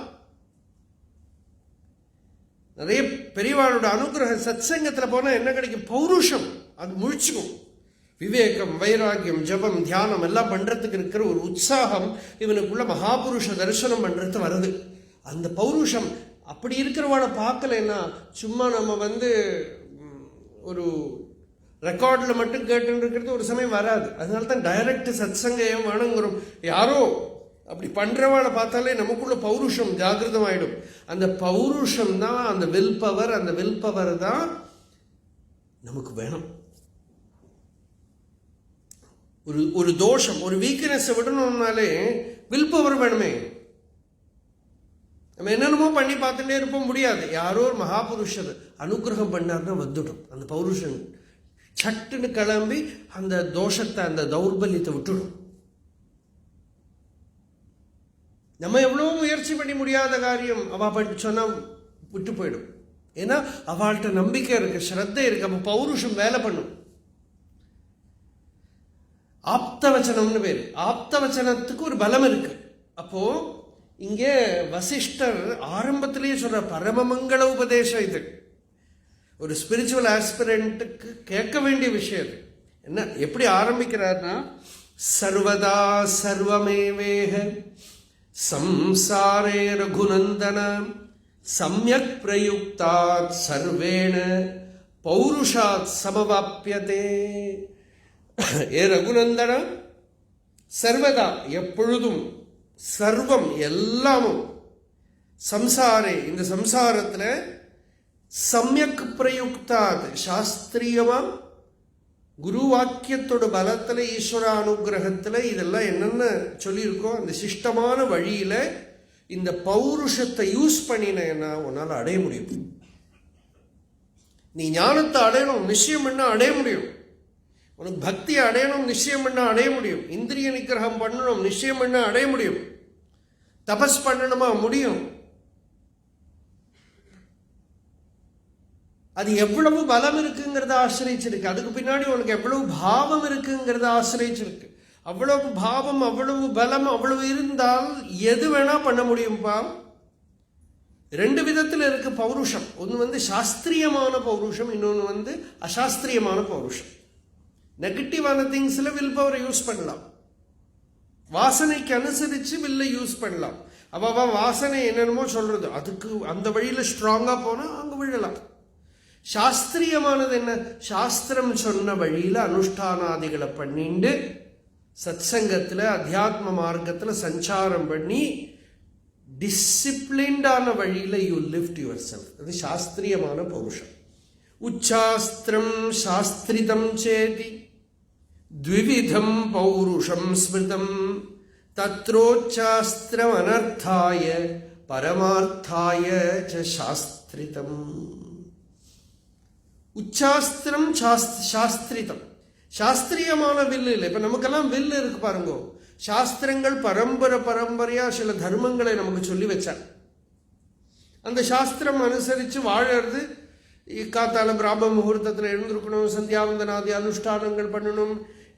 நிறைய பெரியவாளோட அனுகிரகம் சத்சங்கத்தில் போனா என்ன கிடைக்கும்? பௌருஷம். அது முழிச்சுக்கும். விவேகம், வைராக்கியம், ஜபம், தியானம் எல்லாம் பண்றதுக்கு இருக்கிற ஒரு உற்சாகம் இவனுக்குள்ள மகாபுருஷ தரிசனம் பண்றது வருது. அந்த பௌருஷம் அப்படி இருக்கிறவாளை பார்க்கலன்னா சும்மா நம்ம ஒரு ரெக்கார்டில் மட்டும் கேட்டுன்னு இருக்கிறது ஒரு சமயம் வராது. அதனால தான் டைரக்ட் சத்சங்கம் வேணுங்கிறோம். யாரோ அப்படி பண்றவாளை பார்த்தாலே நமக்குள்ள பௌருஷம் ஜாகிரதமாயிடும். அந்த பௌருஷம் தான் அந்த வில் பவர். அந்த வில் பவர் தான் நமக்கு வேணும். ஒரு தோஷம், ஒரு வீக்னஸ் விடணும்னாலே வில் பவர் வேணுமே. நம்ம என்னென்னமோ பண்ணி பார்த்துட்டே இருப்போம், முடியாது. யாரோ ஒரு மகாபுருஷர் அனுகிரகம் பண்ணார்னா வந்துடும் அந்த பௌருஷன், சட்டுன்னு கிளம்பி அந்த தோஷத்தை, அந்த தௌர்பல்யத்தை விட்டுடும். நம்ம எவ்வளோ முயற்சி பண்ணி முடியாத காரியம் அவள் சொன்னா விட்டு போயிடும். ஏன்னா அவள்கிட்ட நம்பிக்கை இருக்கு, ஸ்ரத்தை இருக்கு. அப்போ பௌருஷம் வேலை பண்ணும். ஆப்தவச்சனம்னு பேரு. ஆப்தவச்சனத்துக்கு ஒரு பலம் இருக்கு. அப்போ இங்கே வசிஷ்டர் ஆரம்பத்திலேயே சொல்ற பரமமங்கள உபதேசம் இது. ஒரு ஸ்பிரிச்சுவல் ஆஸ்பிரண்ட்டுக்கு கேட்க வேண்டிய விஷயம் இது. என்ன எப்படி ஆரம்பிக்கிறார்னா, சர்வதா சர்வமேவேஹ சம்சாரே ரகுநந்தன சம்யக் பிரயுக்தாத் சர்வேண பௌருஷாத் சமவாப்யதே. ஏ ரகுநந்தன, சர்வதா எப்பொழுதும், சர்வம் எல்லாமும், சம்சாரே இந்த சம்சாரத்தில், சம்யக் பிரயுக்தாத் சாஸ்திரியமா குரு வாக்கியத்தோட பலத்தில், ஈஸ்வர அனுகிரகத்தில் இதெல்லாம் என்னென்ன சொல்லியிருக்கோ அந்த சிஷ்டமான வழியில இந்த பௌருஷத்தை யூஸ் பண்ணினேன்னா உன்னால் அடைய முடியும். நீ ஞானத்தை அடையணும், நிச்சயம் பண்ண அடைய முடியும். உனக்கு பக்தியை அடையணும், நிச்சயம் பண்ண அடைய முடியும். இந்திரிய நிகிரகம் பண்ணணும், நிச்சயம் பண்ண அடைய முடியும். தபஸ் பண்ணணுமா, முடியும். அது எவ்வளவு பலம் இருக்குங்கிறத ஆசிரியச்சிருக்கு. அதுக்கு பின்னாடி உனக்கு எவ்வளவு பாவம் இருக்குங்கிறத ஆசிரியச்சிருக்கு. அவ்வளவு பாவம், அவ்வளவு பலம், அவ்வளவு இருந்தால் எது வேணா பண்ண முடியும்பா. ரெண்டு விதத்தில் இருக்கு பௌருஷம். ஒன்று சாஸ்திரியமான பௌருஷம், இன்னொன்று அசாஸ்திரியமான பௌருஷம். நெகட்டிவான திங்ஸ்ல வில் பவரை யூஸ் பண்ணலாம், வாசனைக்கு அனுசரிச்சு வில்ல யூஸ் பண்ணலாம். அவ வாசனை என்னென்னமோ சொல்றது, அதுக்கு அந்த வழியில ஸ்ட்ராங்கா போனா அங்க விழலாம். சாஸ்திரியமானது என்ன, சாஸ்திரம் சொன்ன வழியில அனுஷ்டானாதிகளை பண்ணிண்டு சத்சங்கத்துல அத்தியாத்ம மார்க்கத்துல சஞ்சாரம் பண்ணி டிசிப்ளின்டான வழியில யூ லிஃப்ட் யுவர் செல்ஃப். அது சாஸ்திரியமான பௌருஷம். உச்சாஸ்திரம் சாஸ்திரிதம் சேதி த்விவிதம் பௌருஷம் ஸ்மிருதம் தத்ரோச்சாஸ்திரம் அனர்த்தாய பரமார்த்தாய ச சாஸ்திரிதம். உச்சாஸ்திரம் சாஸ்திரிதம், சாஸ்திரியமான வில்லு இல்லை. இப்ப நமக்கெல்லாம் வில்லு இருக்கு பாருங்க. சாஸ்திரங்கள் பரம்பரையா சில தர்மங்களை நமக்கு சொல்லி வச்சார். அந்த சாஸ்திரம் அனுசரித்து வாழறது, காத்தால பிராம முகூர்த்தத்தில் எழுந்திருக்கணும், சந்தியாவந்தனாதி அனுஷ்டானங்கள் பண்ணணும்,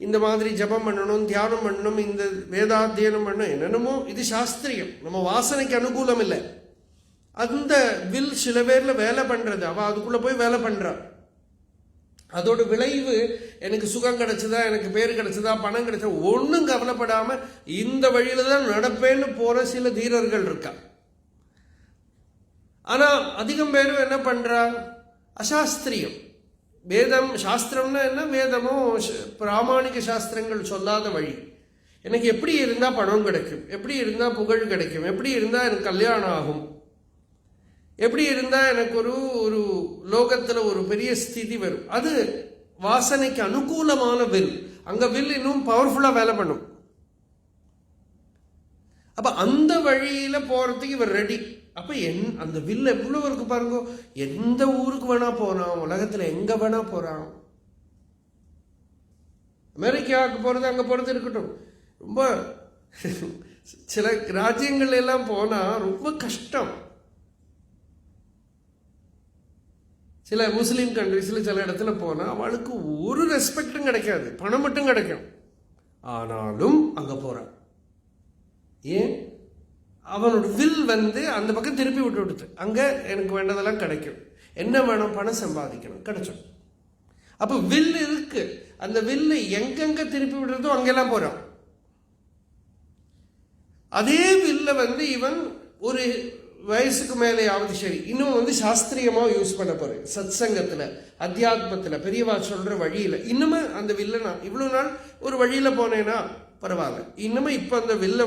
இந்த மாதிரி ஜபம் பண்ணணும், தியானம் பண்ணணும், இந்த வேதாத்தியனம் பண்ணணும், என்னென்னமோ. இது சாஸ்திரியம், நம்ம வாசனைக்கு அனுகூலம் இல்லை. அந்த வில் சில பேர்ல வேலை பண்றது, அவ அதுக்குள்ள போய் வேலை பண்றா. அதோட விளைவு எனக்கு சுகம் கிடைச்சதா, எனக்கு பேர் கிடைச்சதா, பணம் கிடைச்சதா, ஒன்றும் கவலைப்படாம இந்த வழியில தான் நடப்பேன்னு போற சில தீரர்கள் இருக்கா. ஆனா அதிகம் பேரும் என்ன பண்றா, அசாஸ்திரியம். வேதம் சாஸ்திரம்னா என்ன, வேதமோ பிராமணிக சாஸ்திரங்கள் சொல்லாத வழி. எனக்கு எப்படி இருந்தா பணம் கிடைக்கும், எப்படி இருந்தா புகழ் கிடைக்கும், எப்படி இருந்தா எனக்கு கல்யாணம் ஆகும், எப்படி இருந்தா எனக்கு ஒரு லோகத்துல ஒரு பெரிய ஸ்திதி வரும். அது வாசனைக்கு அனுகூலமான வில். அங்க வில் இன்னும் பவர்ஃபுல்லா வேலை பண்ணும். அப்ப அந்த வழியில போறதுக்கு இவர் ரெடி. அப்ப அந்த வில் எவ்வளவு இருக்கு பாருங்க. எந்த ஊருக்கு வேணா போறான், உலகத்துல எங்க வேணா போறான். அமெரிக்காவுக்கு போறது, அங்க போறது இருக்கட்டும். ரொம்ப சில ராஜ்யங்கள் எல்லாம் போனா ரொம்ப கஷ்டம். சில முஸ்லீம் கண்ட்ரிஸில் சில இடத்துல போனால் அவளுக்கு ஒரு ரெஸ்பெக்டும் கிடைக்காது, பணம் மட்டும் கிடைக்கும். ஆனாலும் அங்கே போகிறான். ஏன், அவனோட வில் அந்த பக்கம் திருப்பி விட்டு விடுத்து, அங்கே எனக்கு வேண்டதெல்லாம் கிடைக்கும். என்ன வேணும், பணம் சம்பாதிக்கணும், கிடைச்சோம். அப்போ வில் இருக்கு. அந்த வில்லு எங்கெங்க திருப்பி விடுறதோ அங்கெல்லாம் போகிறான். அதே வில்ல இவன் ஒரு வயசுக்கு மேலேயாவது சரி இன்னும் சாஸ்திரியமா யூஸ் பண்ண போறேன். சத் சங்கத்துல, அத்தியாத்மத்துல, பெரியவா சொல்ற வழியில இன்னுமே அந்த வில்ல நான் இவ்வளவு நாள் ஒரு வழியில போனேன்னா பரவாயில்ல. இன்னுமே இப்ப அந்த வில்ல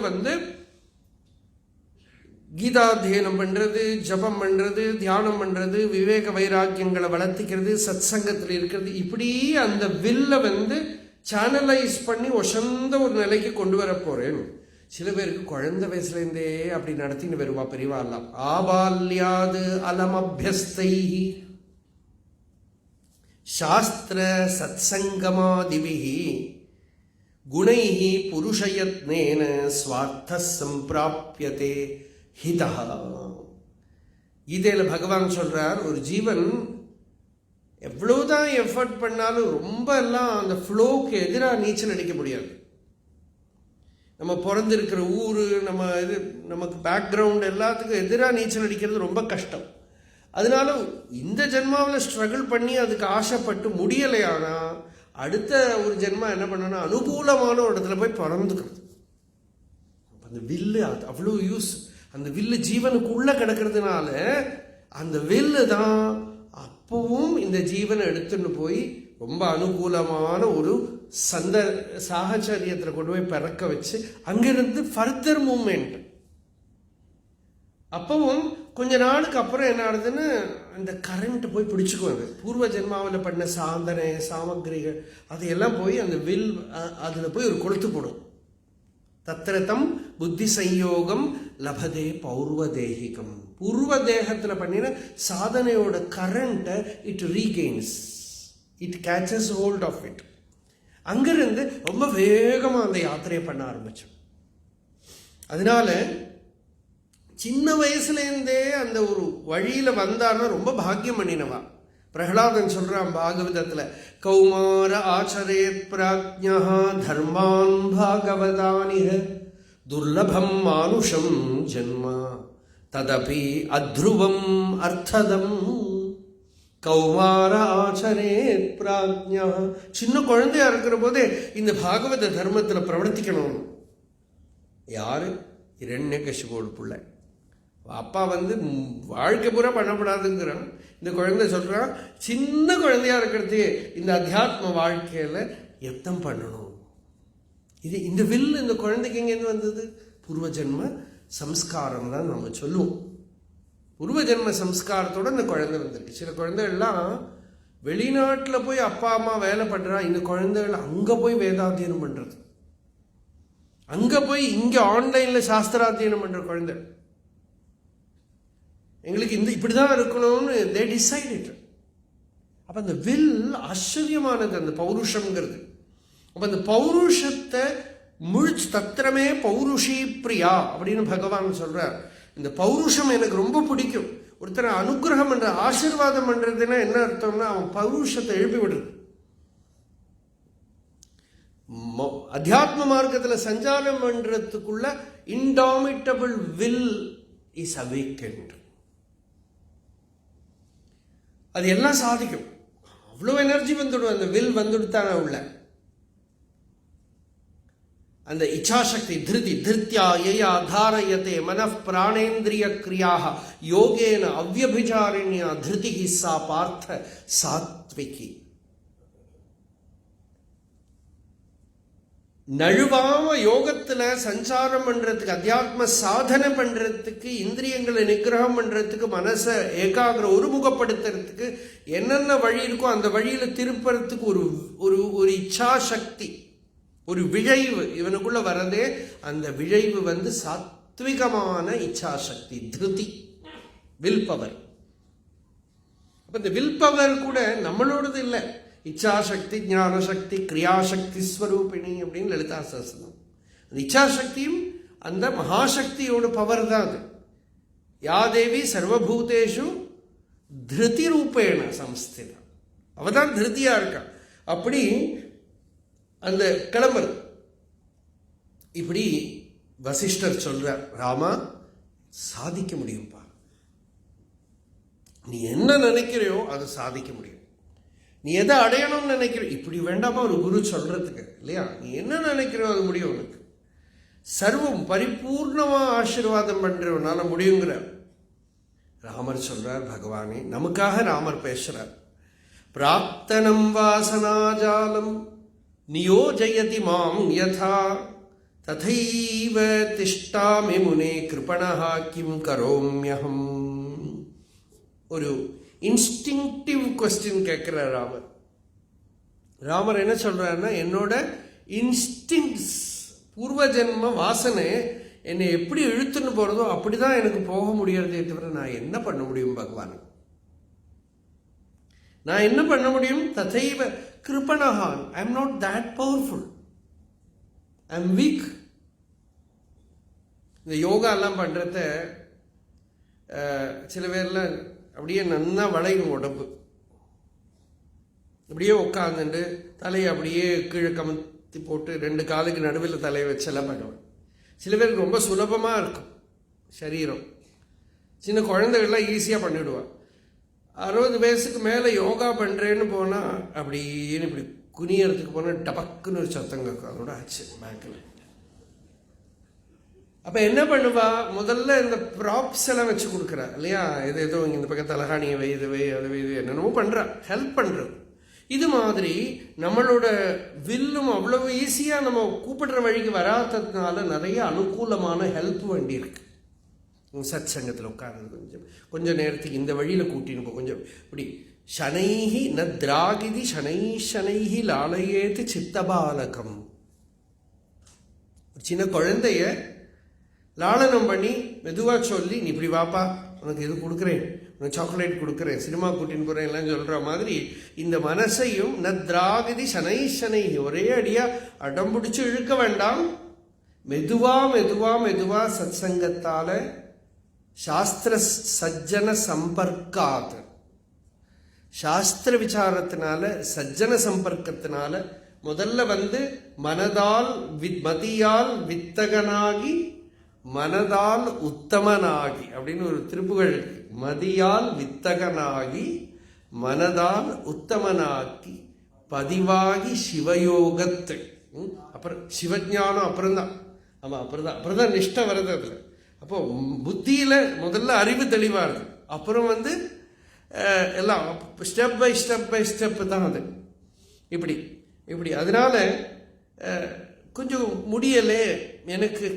கீதாத்தியனம் பண்றது, ஜபம் பண்றது, தியானம் பண்றது, விவேக வைராக்கியங்களை வளர்த்திக்கிறது, சத் சங்கத்தில் இருக்கிறது, இப்படி அந்த வில்ல சேனலைஸ் பண்ணி ஒசந்த ஒரு நிலைக்கு கொண்டு வர போறேன். சில பேருக்கு குழந்தை வயசுலேருந்தே அப்படி நடத்தின்னு வருவா பெரியவா எல்லாம். ஆபால்யாது அலமபியஸ்தைஹி சாஸ்திர சத்சங்கமாதிபிஹி குணைஹி புருஷயத்னேன ஸ்வார்த்த சம்பிராப்யதே ஹிதா. கீதையில பகவான் சொல்றார், ஒரு ஜீவன் எவ்வளவுதான் எஃபர்ட் பண்ணாலும் ரொம்ப எல்லாம் அந்த ஃப்ளோக்கு எதிராக நீச்சல் அடிக்க முடியாது. நம்ம பிறந்திருக்கிற ஊர், நம்ம இது, நமக்கு பேக்ரவுண்ட் எல்லாத்துக்கும் எதிராக நீச்சல் அடிக்கிறது ரொம்ப கஷ்டம். அதனால இந்த ஜென்மாவில் ஸ்ட்ரகிள் பண்ணி அதுக்கு ஆசைப்பட்டு முடியலையானா அடுத்த ஒரு ஜென்மா என்ன பண்ணனா அனுகூலமான ஒரு இடத்துல போய் பிறந்துக்கிறது. அந்த வில்லு அது அவ்வளோ யூஸ். அந்த வில்லு ஜீவனுக்குள்ள கிடக்கிறதுனால அந்த வில்லு தான் அப்பவும் இந்த ஜீவனை எடுத்துன்னு போய் ரொம்ப அனுகூலமான ஒரு சாகச்சரியத்தில் கொண்டு போய் பிறக்க வச்சு அங்கிருந்து ஃபர்தர் மூவ்மெண்ட். அப்பவும் கொஞ்ச நாளுக்கு அப்புறம் என்ன ஆகுதுன்னு இந்த கரண்ட் போய் பிடிச்சிக்குவாங்க. பூர்வ ஜென்மாவில் பண்ண சாதனை சாமகிரிகள் அதையெல்லாம் போய் அந்த வில் அதில் போய் ஒரு கொளுத்து போடும். தத்திரத்தம் புத்தி சயோகம் லபதே பௌர்வ தேகிகம். பூர்வ தேகத்தில் பண்ணின சாதனையோட கரண்ட்டை it regains, it catches hold of it. அங்கிருந்து ரொம்ப வேகமாக அந்த யாத்திரையை பண்ண ஆரம்பிச்சோம். அதனால சின்ன வயசுலேருந்தே அந்த ஒரு வழியில் வந்தான்னா ரொம்ப பாக்கியம் பண்ணினவா. பிரகலாதன் சொல்றான் பாகவதத்தில், கௌமார ஆச்சரேத் பிராஜ்ஞா தர்மான் பாகவதானிஹ துர்லபம் மானுஷம் ஜன்மா ததபி அத்ருவம் அர்த்ததம். கௌமார ஆச்சரேத் பிராஜ்ஞா, சின்ன குழந்தையா இருக்கிற போதே இந்த பாகவத தர்மத்தில் பிரவர்த்திக்கணும். யாரு? இரண்யகசிபோட பிள்ளை. அப்பா வாழ்க்கை பூரா பண்ணப்படாதுங்கிறான். இந்த குழந்தை சொல்றான், சின்ன குழந்தையா இருக்கிறது இந்த அத்தியாத்ம வாழ்க்கையில யத்தம் பண்ணணும். இது இந்த வில் இந்த குழந்தைக்கு எங்கேருந்து வந்தது? பூர்வ ஜென்ம சம்ஸ்காரம் தான் நம்ம சொல்லுவோம். பூர்வ ஜென்ம சம்ஸ்காரத்தோட இந்த குழந்தை வந்திருக்கு. சில குழந்தைகள்லாம் வெளிநாட்டில் போய் அப்பா அம்மா வேலை பண்றா, இந்த குழந்தைகள் அங்கே போய் வேதாத்தியனம் பண்றது, அங்கே போய் இங்கே ஆன்லைனில் சாஸ்திராத்தியனம் பண்ற குழந்தை. எங்களுக்கு இப்படிதான் இருக்கணும்னு தே டிசைடட். அப்ப அந்த வில் ஆச்சரியமானது, அந்த பௌருஷம்ங்கிறது. அப்ப அந்த பௌருஷத்தை முழிச்சு தத்திரமே பௌருஷி பிரியா அப்படின்னு பகவான் சொல்றார். இந்த பௌருஷம் எனக்கு ரொம்ப பிடிக்கும். ஒருத்தரை அனுகிரகம் பண்ற, ஆசீர்வாதம் பண்றதுன்னா என்ன அர்த்தம்னா அவன் பௌருஷத்தை எழுப்பி விடுறது. அத்தியாத்ம மார்க்கத்தில் சஞ்சாரம் பண்றதுக்குள்ள இன்டாமிட்டபிள் வில் இஸ் அவேக்கன்ட். அது எல்லாம் சாதிக்கும். அவ்வளோ எனர்ஜி வந்துடும் அந்த வில் வந்துடுத்தான உள்ள அந்த இச்சாசக்தி. திருதி திருத்தியா யயா தாரயதே மனః பிராணேந்திரிய கிரியாக யோகேன அவ்யபிசாரிண்யா திருதி சா பார்த்த சாத்விகி. நழுவாம யோகத்துல சஞ்சாரம் பண்றதுக்கு, அத்தியாத்ம சாதனை பண்றதுக்கு, இந்திரியங்களை நிகிரகம் பண்றதுக்கு, மனசை ஏகாகிர ஒருமுகப்படுத்துறதுக்கு என்னென்ன வழி இருக்கோ அந்த வழியில திருப்பறதுக்கு ஒரு ஒரு ஒரு இச்சா சக்தி, ஒரு விழைவு இவனுக்குள்ள வரதே. அந்த விழைவு சாத்விகமான இச்சா சக்தி, திருதி, வில் பவர். அப்ப இந்த வில் பவர் கூட நம்மளோடது இல்லை. இச்சாசக்தி ஞானசக்தி கிரியாசக்தி ஸ்வரூபிணி அப்படின்னு லலிதா சஹஸ்ரநாமம். அந்த இச்சாசக்தியும் அந்த மகாசக்தியோட பவர் தான் அது. யா தேவி சர்வபூதேஷு திருதி ரூபேண சம்ஸ்திதா, அவதான் திருதியா இருக்கா. அப்படி அந்த கிளம்புற இப்படி வசிஷ்டர் சொல்றார், ராமா சாதிக்க முடியும்பா, நீ என்ன நினைக்கிறையோ அதை சாதிக்க முடியும். நீ எதை அடையணும்னு நினைக்கிற, இப்படி வேண்டாமா ஒரு குரு சொல்றதுக்கு இல்லையா? நீ என்ன நினைக்கிறோ அது முடியும் உனக்கு. சர்வம் பரிபூர்ணமா ஆசீர்வாதம் பண்றவனால முடியுங்கிற ராமர் சொல்றார். பகவானே நமக்காக ராமர் பேசுறார். பிராப்தனம் வாசனாஜாலம் நியோஜயதி மாம் யதா ததைவ திஷ்டாமி முனே கிருபணஹ கிம் கரோம்யஹம். ஒரு இன்ஸ்டிங்டிவ் கொஸ்டின் கேட்கிற ராமர். ராமர் என்ன சொல்றாருன்னா, என்னோட இன்ஸ்டிங்ஸ் பூர்வ ஜென்ம வாசனை என்னை எப்படி இழுத்துன்னு போகிறதோ அப்படி தான் எனக்கு போக முடியறதே தவிர நான் என்ன பண்ண முடியும் பகவான்? நான் என்ன பண்ண முடியும்? ததைவ கிருபணஹான். I am not that powerful, I am weak. இந்த யோகா எல்லாம் பண்ணுறத சில பேர்லாம் அப்படியே நல்லா வளையும் உடம்பு, அப்படியே உட்காந்துட்டு தலையை அப்படியே கீழே கமத்தி போட்டு 2 காலுக்கு நடுவில் தலையை வச்செல்லாம் பண்ணுவேன். சில பேருக்கு ரொம்ப சுலபமாக இருக்கும் சரீரம். சின்ன குழந்தைகள்லாம் ஈஸியாக பண்ணிவிடுவாள். 60 வயசுக்கு மேலே யோகா பண்ணுறேன்னு போனால் அப்படின்னு இப்படி குனியறதுக்கு போனால் டபக்குன்னு ஒரு சத்தம் கேட்கும். அதோட ஆச்சு பேங்கில். அப்போ என்ன பண்ணுவா? முதல்ல இந்த ப்ராப்ஸ் எல்லாம் வச்சு கொடுக்குறா இல்லையா? ஏதோ இந்த பக்கம் தலகாணியை வை, இது வை, அது வை, இது என்னென்னமோ பண்ணுறா, ஹெல்ப் பண்ணுறது. இது மாதிரி நம்மளோட வில்லும் அவ்வளவு ஈஸியாக நம்ம கூப்பிடுற வழிக்கு வராததுனால நிறைய அனுகூலமான ஹெல்ப் வேண்டி இருக்கு. சத் சங்கத்தில் உட்கார்றது கொஞ்சம் நேரத்துக்கு இந்த வழியில் கூட்டின்னு போ, கொஞ்சம் இப்படி சனைஹி ந திராகிதி சனை சனைஹி லாலையேத்து சித்தபாலகம். ஒரு சின்ன குழந்தைய லாலனம் பண்ணி மெதுவாக சொல்லி, நீ இப்படி வாப்பா, உனக்கு இது கொடுக்குறேன், உனக்கு சாக்லேட் கொடுக்குறேன், சினிமா கூட்டின்னு போகிறேன் எல்லாம் சொல்கிற மாதிரி இந்த மனசையும் நத்ராகதி சனை சனை ஒரே அடியாக அடம்பிடிச்சு இழுக்க வேண்டாம். மெதுவா சத் சங்கத்தால் சாஸ்திர சஜ்ஜன சம்பர்க்காத், சாஸ்திர விசாரத்தினால சஜ்ஜன சம்பர்க்கத்தினால முதல்ல மனதால் மதியால் வித்தகனாகி மனதால் உத்தமனாகி அப்படின்னு ஒரு திருப்புகழ் இருக்கு. மதியால் வித்தகனாகி மனதால் உத்தமனாக்கி பதிவாகி சிவயோகத்தை. அப்புறம் சிவஞானம் அப்புறம்தான். ஆமாம், அப்புறம்தான் நிஷ்டை வருது அதில். அப்போ புத்தியில் முதல்ல அறிவு தெளிவாக இருக்கு, அப்புறம் எல்லாம் ஸ்டெப் பை ஸ்டெப் தான் அது. இப்படி அதனால கொஞ்சம் முடியலே, எனக்கு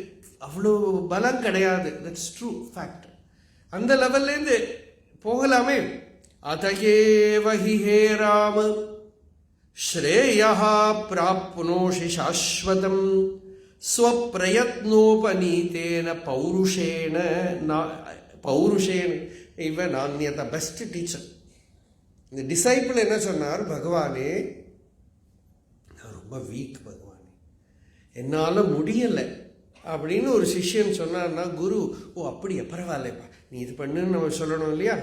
அவ்வளோ பலம் கிடையாது, தட்ஸ் ட்ரூ ஃபேக்ட். அந்த லெவல்லேருந்து போகலாமே. அதகேவஹி ஹே ராம ஸ்ரேயா பிராப்னோஷி சாஸ்வதம் ஸ்வப்ரயத்னோபநீதேன பௌருஷேன இவ நான்யத. Best teacher. இந்த டிசைபிள் என்ன சொன்னார்? பகவானே நான் ரொம்ப வீக் பகவானே, என்னால் முடியலை அப்படின்னு ஒரு சிஷ்யன் சொன்னார்னா குரு, ஓ அப்படியா, பரவாயில்லப்பா, நீ இது பண்ணுன்னு நம்ம சொல்லணும் இல்லையா?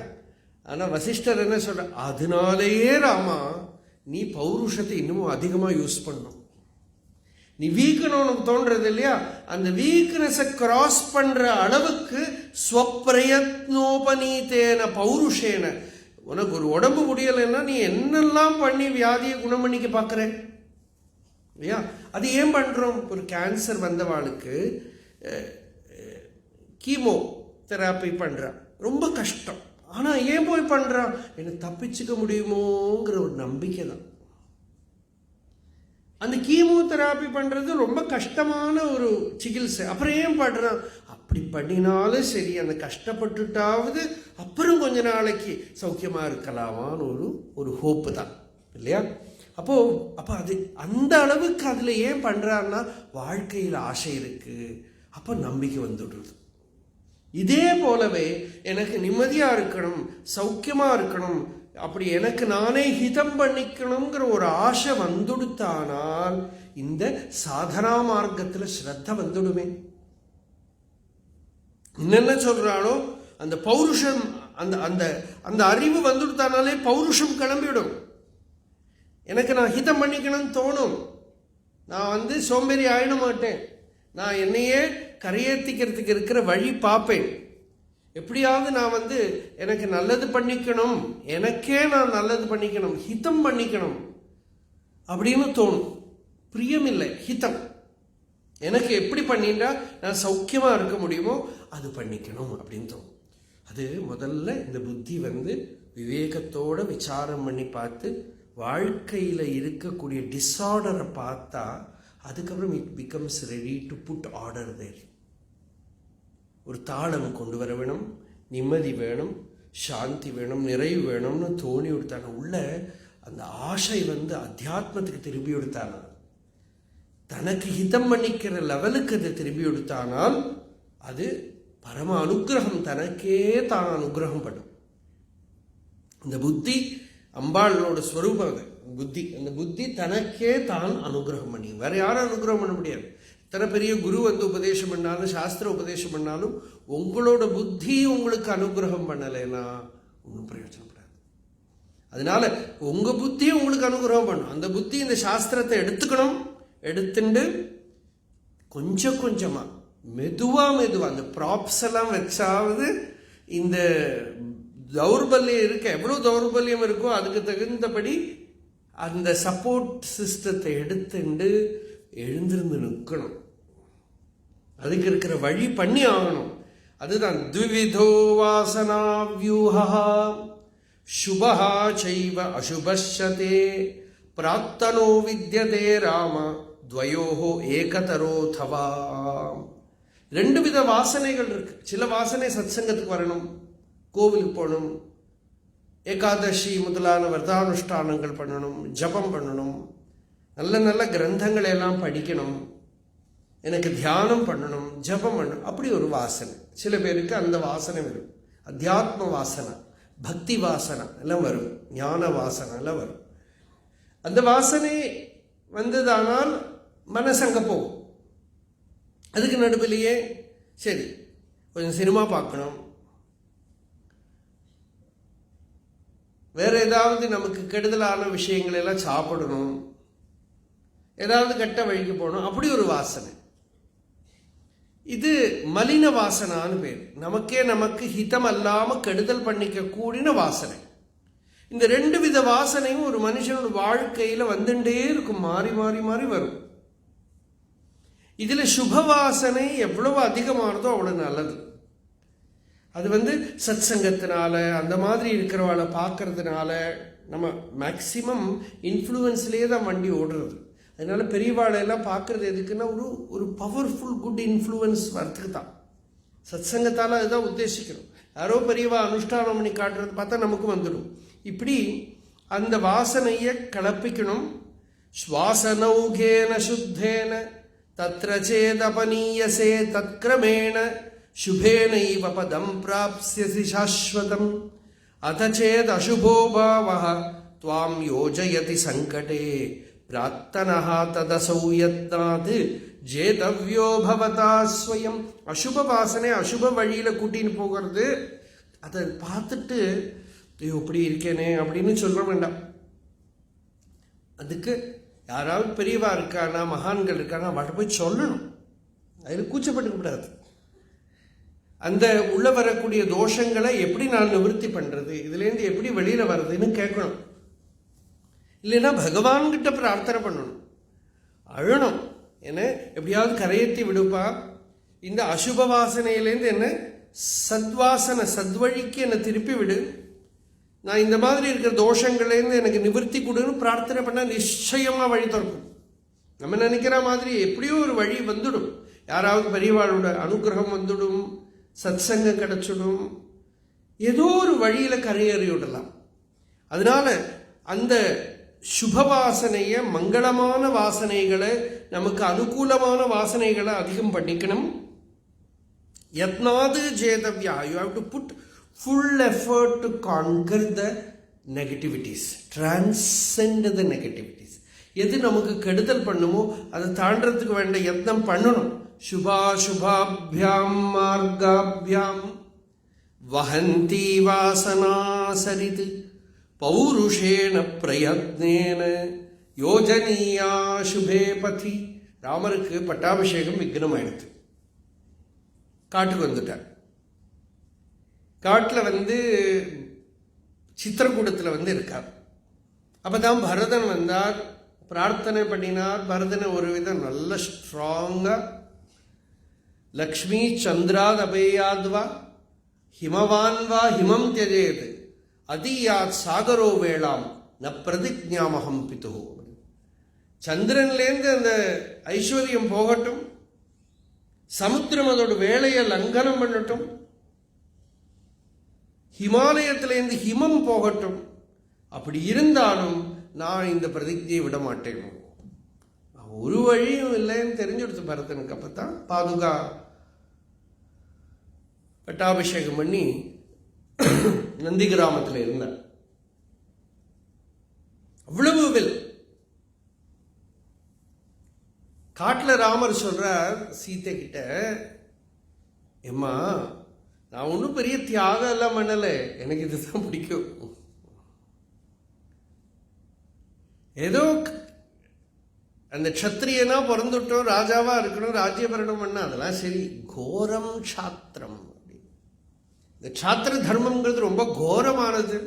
ஆனால் வசிஷ்டர் என்ன சொல்ற? அதனாலேயே ராமா நீ பௌருஷத்தை இன்னமும் அதிகமாக யூஸ் பண்ணும். நீ வீக்குன்னு உனக்கு தோன்றது இல்லையா? அந்த வீக்னஸை கிராஸ் பண்ற அளவுக்கு ஸ்வப்ரயத்னோபநீதேன பௌருஷேன. உனக்கு ஒரு உடம்பு முடியலைன்னா நீ என்னெல்லாம் பண்ணி வியாதியை குணம் பண்ணிக்க பார்க்குறேன் இல்லையா? அது ஏன் பண்ணுறோம்? ஒரு கேன்சர் வந்தவாளுக்கு கீமோ தெராப்பி பண்ணுறான், ரொம்ப கஷ்டம். ஆனால் ஏன் போய் பண்ணுறான்? என்னை தப்பிச்சுக்க முடியுமோங்கிற ஒரு நம்பிக்கை தான். அந்த கீமோ தெராப்பி பண்ணுறது ரொம்ப கஷ்டமான ஒரு சிகிச்சை. அப்புறம் ஏன் பண்ணுறான்? அப்படி பண்ணினாலும் சரி, அந்த கஷ்டப்பட்டுட்டாவது அப்புறம் கொஞ்ச நாளைக்கு சௌக்கியமாக இருக்கலாமான்னு ஒரு ஹோப்பு தான் இல்லையா? அப்போ அது அந்த அளவுக்கு அதில் ஏன் பண்ணுறாருன்னா வாழ்க்கையில் ஆசை இருக்குது, அப்போ நம்பிக்கை வந்துடுறது. இதே போலவே எனக்கு நிம்மதியாக இருக்கணும், சௌக்கியமாக இருக்கணும், அப்படி எனக்கு நானே ஹிதம் பண்ணிக்கணுங்கிற ஒரு ஆசை வந்துடுத்தானால் இந்த சாதனா மார்க்கத்தில் ஸ்ரத்த வந்துடுமே. என்னென்ன சொல்றாளோ அந்த பௌருஷம், அந்த அந்த அந்த அறிவு வந்துடுத்தானாலே பௌருஷம் கிளம்பிவிடும். எனக்கு நான் ஹிதம் பண்ணிக்கணும்னு தோணும். நான் சோம்பேறி ஆயிட மாட்டேன். நான் என்னையே கரையேற்றிக்கிறதுக்கு இருக்கிற வழி பார்ப்பேன். எப்படியாவது நான் எனக்கு நல்லது பண்ணிக்கணும், எனக்கே நான் நல்லது பண்ணிக்கணும், ஹிதம் பண்ணிக்கணும் அப்படின்னு தோணும். பிரியம் இல்லை, ஹிதம். எனக்கு எப்படி பண்ணிட்டா நான் சௌக்கியமாக இருக்க முடியுமோ அது பண்ணிக்கணும் அப்படின்னு தோணும். அது முதல்ல இந்த புத்தி விவேகத்தோட விசாரம் பண்ணி பார்த்து வாழ்க்கையில் இருக்கக்கூடிய டிஸார்டரை பார்த்தா அதுக்கப்புறம் it becomes ready to put order there. ஒரு தாளம் கொண்டு வர வேணும், நிம்மதி வேணும், சாந்தி வேணும், நிறைவு வேணும்னு தோணி கொடுத்தாங்க. உள்ள அந்த ஆசை அத்தியாத்மத்துக்கு திரும்பி கொடுத்தாங்க. தனக்கு ஹிதம் பண்ணிக்கிற லெவலுக்கு அதை திருப்பி கொடுத்தானால் அது பரம அனுகிரகம், தனக்கே தான் அனுகிரகம் பண்ணும். இந்த புத்தி அம்பாளோட ஸ்வரூபம். அது புத்தி, அந்த புத்தி தனக்கே தான் அனுகிரகம் பண்ணி, வேற யாரும் அனுகிரகம் பண்ண முடியாது. இத்தனை பெரிய குரு வந்து உபதேசம் பண்ணாலும், சாஸ்திர உபதேசம் பண்ணாலும், உங்களோட புத்தி உங்களுக்கு அனுகிரகம் பண்ணலைன்னா ஒன்றும் பிரயோஜனப்படாது. அதனால உங்க புத்தி உங்களுக்கு அனுகிரகம் பண்ணும். அந்த புத்தி இந்த சாஸ்திரத்தை எடுத்துக்கணும். எடுத்துட்டு கொஞ்சம் கொஞ்சமா மெதுவா அந்த ப்ராப்ஸ் எல்லாம் வச்சாவது இந்த தௌர்பல்யம் இருக்க, எவ்வளவு தௌர்பல்யம் இருக்கோ அதுக்கு தகுந்தபடி அந்த சப்போர்ட் சிஸ்டத்தை எடுத்துண்டு எழுந்திருந்து நிற்கணும். அதுக்கு இருக்கிற வழி பண்ணி ஆகணும். அதுதான் த்விவிதோ வாசனா வியூஹா சுபஹா சைவ அசுபஷ்யதே பிரார்த்தனோ வித்யதே ராம துவயோஹோ ஏகதரோதவா. 2 வித வாசனைகள் இருக்கு. சில வாசனை சத்சங்கத்துக்கு வரணும், கோவிலுக்கு போகணும், ஏகாதசி முதலான விரதானுஷ்டானங்கள் பண்ணணும், ஜபம் பண்ணணும், நல்ல நல்ல கிரந்தங்களை எல்லாம் படிக்கணும், எனக்கு தியானம் பண்ணணும், ஜபம் பண்ணணும். அப்படி ஒரு வாசனை. சில பேருக்கு அந்த வாசனை வரும். அத்தியாத்ம வாசனை, பக்தி வாசனை எல்லாம் வரும், ஞான வாசனை எல்லாம் வரும். அந்த வாசனை வந்ததானால் மனசங்க போகும். அதுக்கு நடுவிலேயே சரி கொஞ்சம் சினிமா பார்க்கணும், வேற ஏதாவது நமக்கு கெடுதலான விஷயங்கள் எல்லாம் சாப்பிடணும், ஏதாவது கெட்ட வழிக்கு போகணும், அப்படி ஒரு வாசனை. இது மலின வாசனான்னு பேர். நமக்கு ஹிதம் அல்லாம கெடுதல் பண்ணிக்க கூடின வாசனை. இந்த 2 வித வாசனையும் ஒரு மனுஷனோட வாழ்க்கையில வந்துட்டே இருக்கும், மாறி மாறி மாறி வரும். இதுல சுப வாசனை எவ்வளவு அதிகமானதோ அவ்வளவு நல்லது. அது சத் சங்கத்தினால அந்த மாதிரி இருக்கிறவாளை பார்க்கறதுனால நம்ம மேக்சிமம் இன்ஃப்ளூயன்ஸ்லேயே தான் வண்டி ஓடுறது. அதனால பெரியவாளையெல்லாம் பார்க்கறது எதுக்குன்னா ஒரு பவர்ஃபுல் குட் இன்ஃப்ளூயன்ஸ் வரத்துக்கு தான். சத் சங்கத்தால் அதுதான் உத்தேசிக்கணும். யாரோ பெரியவா அனுஷ்டானம் பண்ணி காட்டுறது பார்த்தா நமக்கு வந்துடும். இப்படி அந்த வாசனையை கலப்பிக்கணும். ஸ்வாசனௌகேன சுத்தேன தத்ர சேதபனீயசே தத்க்ரமேண சுபேனைவ பதம் பிராப்ஸ்யசி சாஸ்வதம் அத சேத் அசுபோ பாவஹ த்வாம் யோஜயதி சங்கடே பிரார்த்தனஹ ததசௌ யத்னாத் ஜேதவ்யோ பவதா ஸ்வயம். அசுப வாசனை அசுப வழியில கூட்டின்னு போகிறது. அதை பார்த்துட்டு இப்படி இருக்கேனே அப்படின்னு சொல்ல வேண்டாம். அதுக்கு யாராவது பெரியவா இருக்கானா, மகான்கள் இருக்கானா, அவட்ட போய் சொல்லணும். அதில் கூச்சப்பட்டுக்க கூடாது. அந்த உள்ள வரக்கூடிய தோஷங்களை எப்படி நான் நிவர்த்தி பண்றது, இதுலேருந்து எப்படி வெளியில வர்றதுன்னு கேட்கணும். இல்லைன்னா பகவான்கிட்ட பிரார்த்தனை பண்ணணும், அழணும். என்ன எப்படியாவது கரையேற்றி விடுப்பா, இந்த அசுப வாசனையிலேருந்து என்ன சத்வாசனை சத்வழிக்கு என்னை திருப்பி விடு, நான் இந்த மாதிரி இருக்கிற தோஷங்கள்லேருந்து எனக்கு நிவர்த்தி கொடுன்னு பிரார்த்தனை பண்ணால் நிச்சயமாக வழி திறக்கும். நம்ம நினைக்கிற மாதிரி எப்படியோ ஒரு வழி வந்துடும். யாராவது பெரியவாளோட அனுகிரகம் வந்துடும், சத் சங்கம் கிடைச்சிடும், ஏதோ ஒரு வழியில் கரையேறி விடலாம். அதனால அந்த சுப வாசனையை, மங்களமான வாசனைகளை, நமக்கு அனுகூலமான வாசனைகளை அதிகம் பண்ணிக்கணும். யத்னாது ஜேதவ்யா, you have to put full effort to conquer the negativities, transcend the negativities. எது நமக்கு கெடுதல் பண்ணுமோ அதை தாண்டறதுக்கு வேண்ட யத்னம் பண்ணணும். சுபா சுபாபியாம் மார்காபியாம் வஹந்தி வாசனா சரித் பௌருஷேன பிரயத்னேன யோஜனீயா சுபே பதி. ராமருக்கு பட்டாபிஷேகம் விக்னம் ஆயிடுது. காட்டுக்கு வந்துட்டார். காட்டில் சித்திரக்கூடத்தில் இருக்கார். அப்போதான் பரதன் வந்தார், பிரார்த்தனை பண்ணினார். பரதனை ஒரு விதம் நல்ல ஸ்ட்ராங்கா லக்ஷ்மி சந்திராத் அபேயாத்வா ஹிமவான்வா ஹிமம் தியஜேத் அதியாத் சாகரோ வேளாம் ந பிரதிஜாமகம் பிது. சந்திரன்லேருந்து அந்த ஐஸ்வர்யம் போகட்டும், சமுத்திரம் அதோட வேலையை லங்கனம் பண்ணட்டும், ஹிமாலயத்திலேருந்து ஹிமம் போகட்டும், அப்படி இருந்தாலும் நான் இந்த பிரதிஜையை விட மாட்டேன் ஒரு வழியும் இல்லைன்னு தெரிஞ்சுடுத்து பரதனுக்கு. அப்பதான் பாதுகா பட்டாபிஷேகம் பண்ணி நந்தி கிராமத்தில் இருந்தார். அவ்வளவு வில். காட்டுல ராமர் சொல்றார் சீத்தை கிட்ட, எம்மா நான் ஒன்றும் பெரிய தியாகம் எல்லாம் பண்ணல, எனக்கு இதுதான் பிடிக்கும். ஏதோ அந்த க்ஷத்ரியனா பிறந்துட்டோம், ராஜாவா இருக்கணும், ராஜ்யபரணம் பண்ண, அதெல்லாம் சரி. கோரம் சாத்திரம், இந்த சாத்திர தர்மம்ங்கிறது ரொம்ப கோரமானது.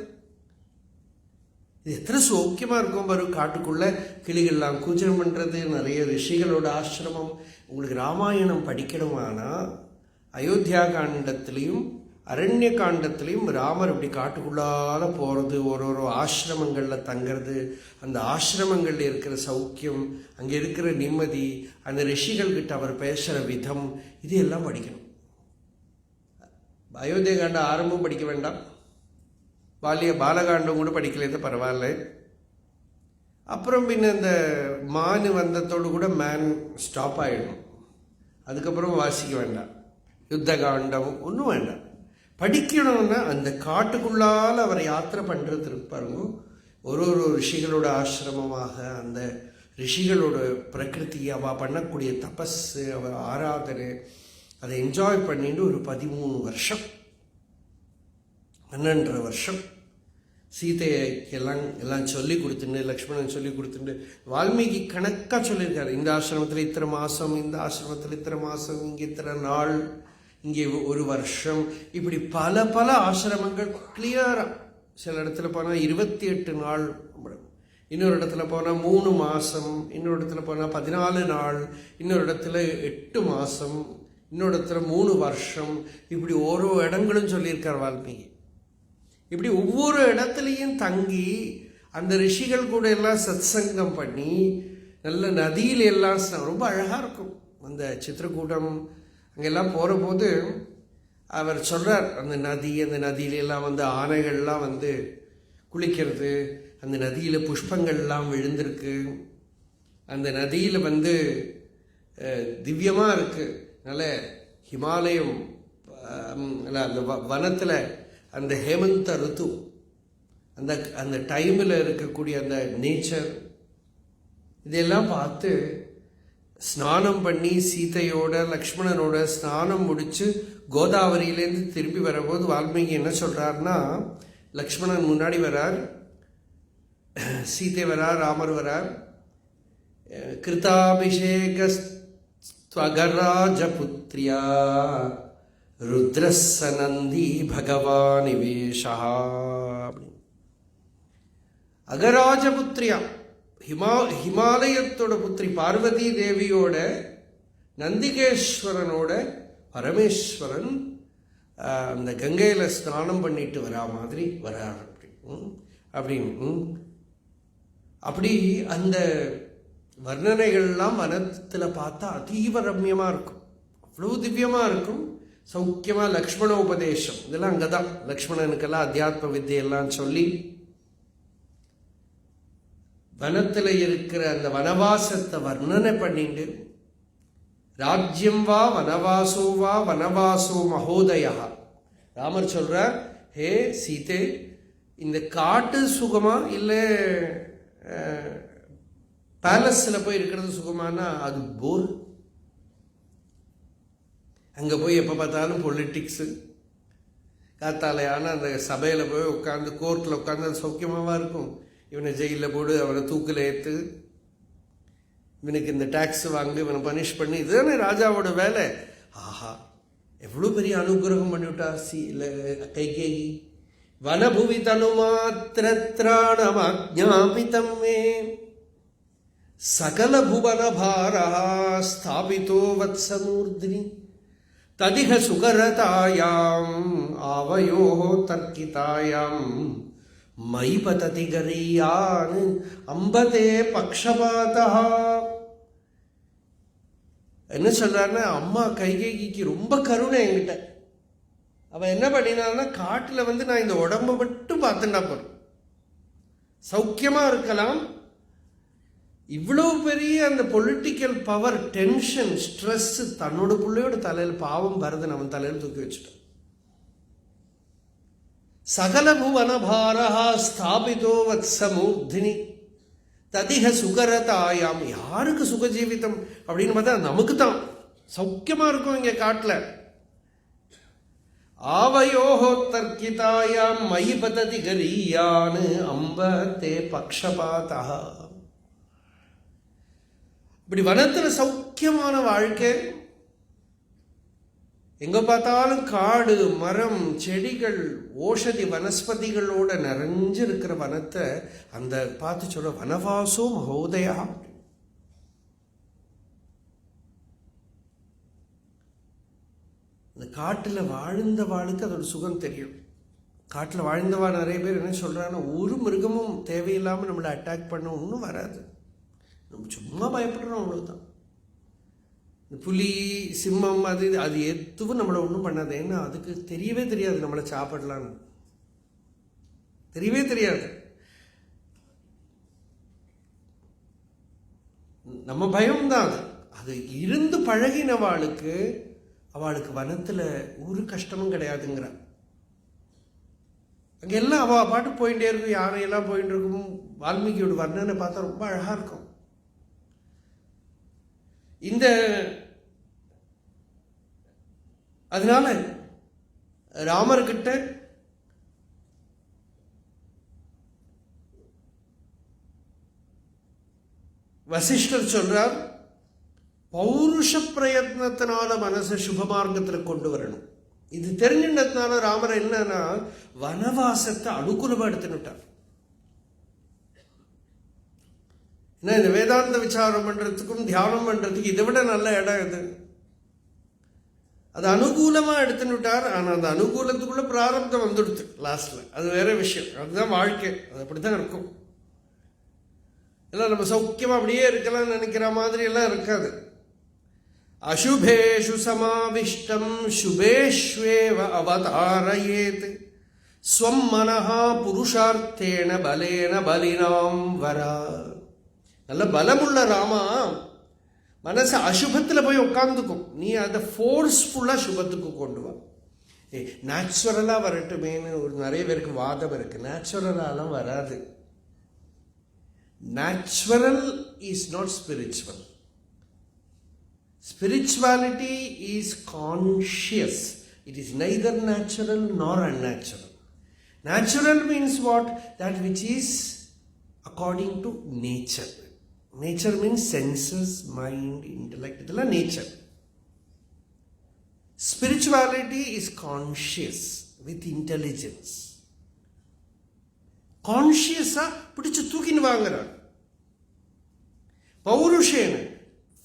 இது எத்தனை சௌக்கியமா இருக்கும் பாரு. காட்டுக்குள்ள கிளிகள்லாம் கூச்சம் பண்றது, நிறைய ரிஷிகளோட ஆசிரமம். உங்களுக்கு ராமாயணம் படிக்கணுமானா அயோத்தியா காண்டத்திலையும் அரண்ய காண்டத்திலையும் ராமர் இப்படி காட்டுக்குள்ளால போறது, ஒரு ஆசிரமங்கள்ல தங்கிறது, அந்த ஆசிரமங்கள்ல இருக்கிற சௌக்கியம், அங்க இருக்கிற நிம்மதி, அந்த ரிஷிகள் கிட்ட அவர் பேசுற விதம், இது எல்லாம் படிக்கணும். அயோத்தியா காண்ட ஆரம்பம் படிக்க வேண்டாம், பாலகாண்டம் கூட படிக்கல, பரவாயில்ல. அப்புறம் பின்ன இந்த மான் வந்தத்தோடு கூட மேன் ஸ்டாப் ஆகிடும். அதுக்கப்புறம் வாசிக்க வேண்டாம், யுத்த காண்டம் ஒன்றும் வேண்டாம். படிக்கணும்னா அந்த காட்டுக்குள்ளால் அவர் யாத்திரை பண்ணுறது இருப்பாருங்க. ஒரு ரிஷிகளோட ஆசிரமமாக அந்த ரிஷிகளோட பிரகிருதி, அவள் பண்ணக்கூடிய தபஸ், அவள் ஆராதனை, அதை என்ஜாய் பண்ணிட்டு ஒரு 13 வருஷம் 12 வருஷம் சீதையை எல்லாம் சொல்லி கொடுத்துட்டு, லக்ஷ்மணன் சொல்லி கொடுத்துட்டு, வால்மீகி கணக்காக சொல்லியிருக்காரு. இந்த ஆசிரமத்தில் இத்தனை மாதம், இந்த ஆசிரமத்தில் இத்தனை மாதம், இங்கே இத்தனை நாள், இங்கே 1 வருஷம், இப்படி பல பல ஆசிரமங்கள் கிளியராக. சில இடத்துல போனால் 28 நாள், இன்னொரு இடத்துல போனால் 3 மாதம், இன்னொரு இடத்துல போனால் 14 நாள், இன்னொரு இடத்துல 8 மாதம், இன்னொரு இடத்துல 3 வருஷம், இப்படி ஓரோ இடங்களும் சொல்லியிருக்கார் வால்மீகி. இப்படி ஒவ்வொரு இடத்துலையும் தங்கி அந்த ரிஷிகள் கூட எல்லாம் சத்சங்கம் பண்ணி, நல்ல நதியில் எல்லாம் ரொம்ப அழகாக இருக்கும். அந்த சித்திரக்கூட்டம் அங்கெல்லாம் போகிற போது அவர் சொல்கிறார், அந்த நதியிலெல்லாம் வந்து ஆனைகள்லாம் வந்து குளிக்கிறது, அந்த நதியில் புஷ்பங்கள்லாம் விழுந்திருக்கு, அந்த நதியில் வந்து திவ்யமாக இருக்குது. நல்ல ஹிமாலயம், அந்த வனத்தில் அந்த ஹேமந்த ருத்து, அந்த டைமில் இருக்கக்கூடிய அந்த நேச்சர், இதெல்லாம் பார்த்து ஸ்நானம் பண்ணி சீதையோட லக்ஷ்மணனோட ஸ்நானம் முடித்து கோதாவரியிலேருந்து திரும்பி வரும்போது வால்மீகி என்ன சொல்கிறாருன்னா, லக்ஷ்மணன் முன்னாடி வரார், சீதை வரார், ராமர் வரார். கிருதாபிஷேக ஸ்வகராஜபுத்ரியா ருத்ரசநந்தி பகவானிவேஷா. அகராஜபுத்ரியா, ஹிமாலயத்தோட புத்திரி பார்வதி தேவியோட நந்திகேஸ்வரனோட பரமேஸ்வரன் அந்த கங்கையில் ஸ்நானம் பண்ணிட்டு வரா மாதிரி வரார் அப்படின்னு அப்படி அந்த வர்ணனைகள்லாம் வனத்தில் பார்த்தா அதீவ ரம்யமாக இருக்கும், அவ்வளோ திவ்யமாக இருக்கும், சௌக்கியமாக. லக்ஷ்மண உபதேசம் இதெல்லாம் அங்கே தான். லக்ஷ்மணனுக்கெல்லாம் அத்தியாத்ம வித்தியெல்லாம் சொல்லி வனத்தில் இருக்கிற அந்த வனவாசத்தை வர்ணனை பண்ணிட்டு, ராஜ்யம் வா வனவாசோ மகோதயா. ராமர் சொல்றார், ஹே சீதே, இந்த காட்டு சுகமா இல்லை பேலஸில் போய் இருக்கிறது சுகமானா அது போர். அங்கே போய் எப்போ பார்த்தாலும் பொலிட்டிக்ஸு, காத்தாலையான அந்த சபையில் போய் உட்காந்து கோர்ட்டில் உட்காந்து அது சௌக்கியமாகவா இருக்கும்? இவனை ஜெயிலில் போடு, அவனை தூக்கில் ஏற்று, இவனுக்கு இந்த டேக்ஸ் வாங்கி, இவனை பனிஷ் பண்ணி, இதுதானே ராஜாவோட வேலை. ஆஹா, எவ்வளோ பெரிய அனுகிரகம் பண்ணிவிட்டா கைகேயி. வனபுவி தனுமாத்ராணமாஜ்ஞாபிதம் மே சகல புவன பாரா ஸ்தாபிதோ வத்சமூர்த்னி ததிஹ சுகரதாயாம் ஆவயோ தர்க்கிதாயாம் மயி பததி கரியான் அம்பதே பக்ஷபாதா. என்ன சொல்றாருன்னா, அம்மா கைகேயிக்கு ரொம்ப கருணை என்கிட்ட. அவன் என்ன பண்ணினான்னா, காட்டில் வந்து நான் இந்த உடம்பை மட்டும் பார்த்துட்டா போறேன், சௌக்கியமா இருக்கலாம், இவ்வளவு பெரிய அந்த பொலிட்டிக்கல் பவர், டென்ஷன், ஸ்ட்ரெஸ் தன்னோட பிள்ளையோட தலையில் பாவம் பரதன் அவன் தலையில் தூக்கி வச்சுட்டான். சகல புவனபாரஹா ஸ்தாபிதோ வத்சமூர்த்தினி ததிக சுகரதாயாம். யாருக்கு சுகஜீவிதம் அப்படின்னு பார்த்தா நமக்கு தான் சௌக்கியமா இருக்கும் இங்க காட்டுல. ஆவயோஹோ தர்க்கிதாயாம் மயி பததி கரீயான் அம்ப தே பக்ஷபாதா. இப்படி வனத்துல சௌக்கியமான வாழ்க்கை, எங்க பார்த்தாலும் காடு, மரம், செடிகள், ஓஷதி வனஸ்பதிகளோட நிறைஞ்சு இருக்கிற வனத்தை அந்த பார்த்து சொல்ற வனவாசோ மகோதயா. இந்த காட்டுல வாழ்ந்த வாளுக்கு அதோட சுகம் தெரியும். காட்டுல வாழ்ந்தவா நிறைய பேர் என்ன சொல்றாங்கன்னா, ஒரு மிருகமும் தேவையில்லாம நம்மளை அட்டாக் பண்ண ஒன்றும் வராது, நம்ம சும்மா பயப்படுறோம் அவ்வளவுதான். இந்த புலி, சிம்மம், அது எதுவும் நம்மளை ஒன்றும் பண்ணாது. ஏன்னா அதுக்கு தெரியவே தெரியாது நம்மளை சாப்பிடலான்னு, தெரியவே தெரியாது. நம்ம பயம்தான் அது. அது இருந்து பழகினவாளுக்கு அவளுக்கு வனத்துல ஒரு கஷ்டமும் கிடையாதுங்கிற. அங்க எல்லாம் அவ பாட்டு போயிட்டே இருக்கும், யாரையெல்லாம் போயிட்டு இருக்கும். வால்மீகியோட வர்ணனை பார்த்தா ரொம்ப அழகா இருக்கும். இந்த அதனால ராமர்கிட்ட வசிஷ்டர் சொல்றார், பௌருஷ பிரயத்னத்தினால மனசை சுப மார்க்கத்தில் கொண்டு வரணும். இது தெரிஞ்சின்றதுனால ராமர் என்னன்னா வனவாசத்தை அனுகூலமா எடுத்துட்டார். ஏன்னா இந்த வேதாந்த விசாரம் பண்றதுக்கும் தியானம் பண்றதுக்கு இதை விட நல்ல இடம் இது. அது அனுகூலமா எடுத்துட்டார். ஆனா அந்த அனுகூலத்துக்குள்ள பிராரப்தம் வந்துடுது லாஸ்ட்ல, அது வேற விஷயம். அதுதான் வாழ்க்கை, அது அப்படித்தான் இருக்கும். எல்லாம் நம்ம சௌக்கியமா அப்படியே இருக்கலாம் நினைக்கிற மாதிரி எல்லாம் இருக்காது. அசுபேஷு சமாவிஷ்டம் சுபேஷ்வேவ அவதாரயேத் ஸ்வம் மனஹா புருஷார்த்தேன பலேன பலினாம் வரா. நல்ல பலமுள்ள ராமா மனசு அசுபத்தில் போய் உட்காந்துக்கும், நீ அதை ஃபோர்ஸ்ஃபுல்லாக சுபத்துக்கு கொண்டு வா. நேச்சுரலாக வரட்டுமேனு ஒரு நிறைய பேருக்கு வாதம் இருக்கு. நேச்சுரலாலாம் வராது. Natural is not spiritual. Spirituality is conscious. It is neither natural nor unnatural. Natural means what? That which is according to nature. Nature means senses, mind, intellect. It's all nature. Spirituality is conscious with intelligence. Conscious பிடிச்சு தூக்கின்னு வாங்குறார். பௌருஷேன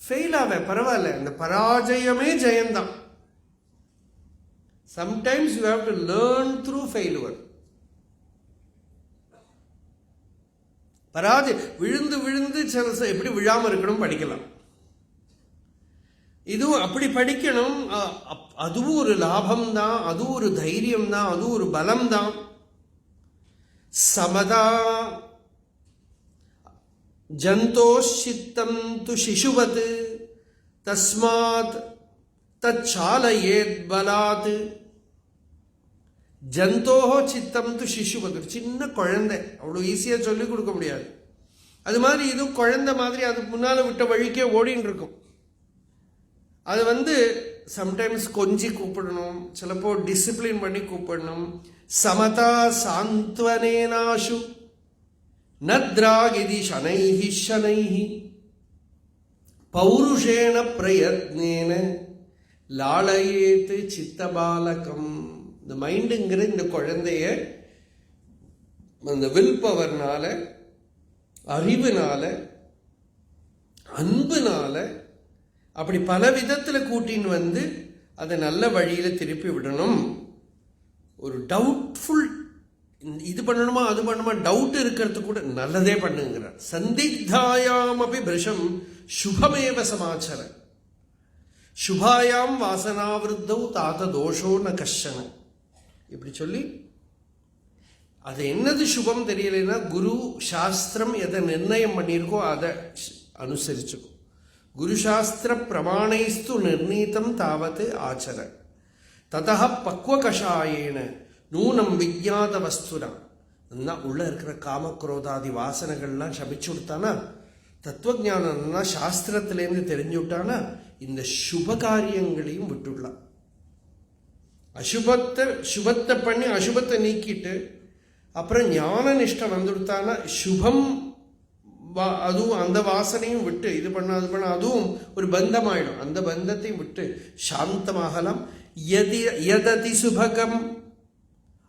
fail ஆவே பரவாயில்ல, அந்த பராஜயமே ஜெயந்தான். Sometimes you have to learn through failure. விழுந்து விழுந்து சில எப்படி விழாம இருக்கணும் படிக்கலாம். இதுவும் அப்படி படிக்கணும். அதுவும் ஒரு லாபம் தான், அதுவும் ஒரு தைரியம் தான், அதுவும் ஒரு பலம் தான். சமதா ஜந்தோஷித்தம் து சிசுவத் தஸ்மாத் தச்சாலயேத் பலாத். ஜந்தோஹோ சித்தம் து சிசுவத். சின்ன குழந்தை, அவ்வளோ ஈஸியா சொல்லிக் கொடுக்க முடியாது. அது மாதிரி இது குழந்தை மாதிரி அது முன்னால விட்ட வழிக்கே ஓடின்னு இருக்கும். அது சம்டைம்ஸ் கொஞ்சி கூப்பிடணும், சிலப்போ டிசிப்ளின் பண்ணி கூப்பிடணும். சமதா சாந்த்வனேனாஷு நத்ராகிதி சனைஹி சனைஹி பௌருஷேன பிரயத்னேன லாளயேத் சித்தபாலகம். இந்த மைண்டுங்கிற இந்த குழந்தைய அந்த வில் பவர்னால, அறிவுனால, அன்புனால அப்படி பல விதத்துல கூட்டின்னு அதை நல்ல வழியில திருப்பி விடணும். ஒரு டவுட்ஃபுல், இது பண்ணணுமா அது பண்ணுமா டவுட் இருக்கிறது கூட நல்லதே பண்ணுங்கிறார். சந்திக்தாயாம் அபி பிருஷம் சுபமேவ சமாச்சர சுபாயாம் வாசனாவிருத்தௌ தாத்த தோஷோ ந கஷ்டன. இப்படி சொல்லி அது என்னது சுபம் தெரியலைன்னா குரு சாஸ்திரம் எதை நிர்ணயம் பண்ணியிருக்கோ அதை அனுசரிச்சுக்கும். குரு சாஸ்திர பிரமாணைஸ்து நிர்ணீதம் தாவது ஆச்சர ததா பக்வ கஷாயேன நூனம் விஜாத வஸ்துனா. உள்ள இருக்கிற காமக்ரோதாதி வாசனைகள்லாம் சபிச்சு விட்டானா, தத்துவஜானம்னா சாஸ்திரத்திலேருந்து தெரிஞ்சு விட்டானா, இந்த சுப காரியங்களையும் விட்டுடலாம். சுபத்தை பண்ணி அசுபத்தை நீக்கிட்டு அப்புறம் ஞான நிஷ்டை வந்துடுத்தானா சுபம் அதுவும் அந்த வாசனையும் விட்டு இது பண்ண அதுவும் ஒரு பந்தமாயிடும். அந்த பந்தத்தையும் விட்டு சாந்தமாகலாம். யததி சுபகம்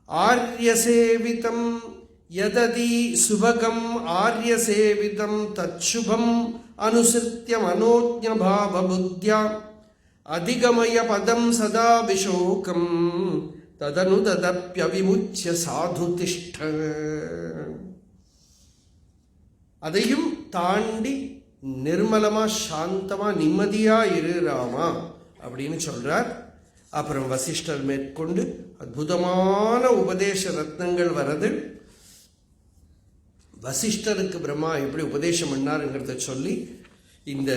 ஆர்யசேவிதம் யததி சுபகம் ஆர்யசேவிதம் தச்சுபம் அனுசித்ய மனோஜ்ஞ பாவ புத்யா அதிகமய பதம் சதா விஷோகம் ததனு ததப்யவிமுச்ய சாது திஷ்ட. அதையும் தாண்டி நிர்மலமா சாந்தமா நிம்மதியா இரு ராமா அப்படின்னு சொல்றார். அப்புறம் வசிஷ்டர் மேற்கொண்டு அற்புதமான உபதேச ரத்னங்கள் வரது. வசிஷ்டருக்கு பிரம்மா எப்படி உபதேசம் பண்ணாருங்கிறத சொல்லி, இந்த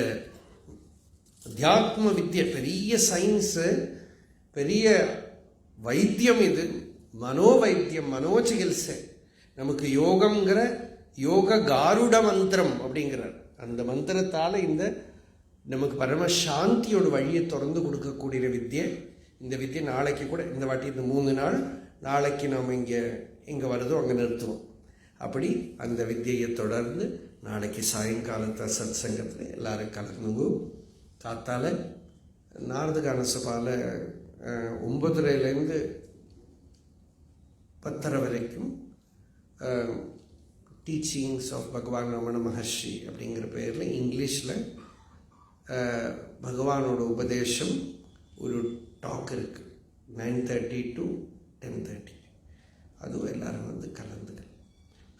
அத்தியாத்ம வித்யை பெரிய சயின்ஸு, பெரிய வைத்தியம், இது மனோவைத்தியம், மனோசிகிச்சை. நமக்கு யோகம்ங்கிற யோக காருட மந்திரம் அப்படிங்கிறார். அந்த மந்திரத்தால் இந்த நமக்கு பரமசாந்தியோட வழியை திறந்து கொடுக்கக்கூடிய வித்தியை. இந்த வித்தியை நாளைக்கு கூட, இந்த வாட்டி இந்த 3 நாள், நாளைக்கு நாம் இங்கே வருதோ அங்கே நிறுத்துவோம். அப்படி அந்த வித்தியை தொடர்ந்து நாளைக்கு சாயங்காலத்தை சத் சங்கத்தில் எல்லாரும் கலந்துங்க. காத்தால நாரதகான சபால 9:30 10:30 வரைக்கும் டீச்சிங்ஸ் ஆஃப் பகவான் ரமண மகர்ஷி அப்படிங்கிற பேரில் இங்கிலீஷில் பகவானோட உபதேசம் ஒரு டாக் இருக்குது. 9:30 to 10:30. அதுவும் எல்லாரும் வந்து கலந்துக்க.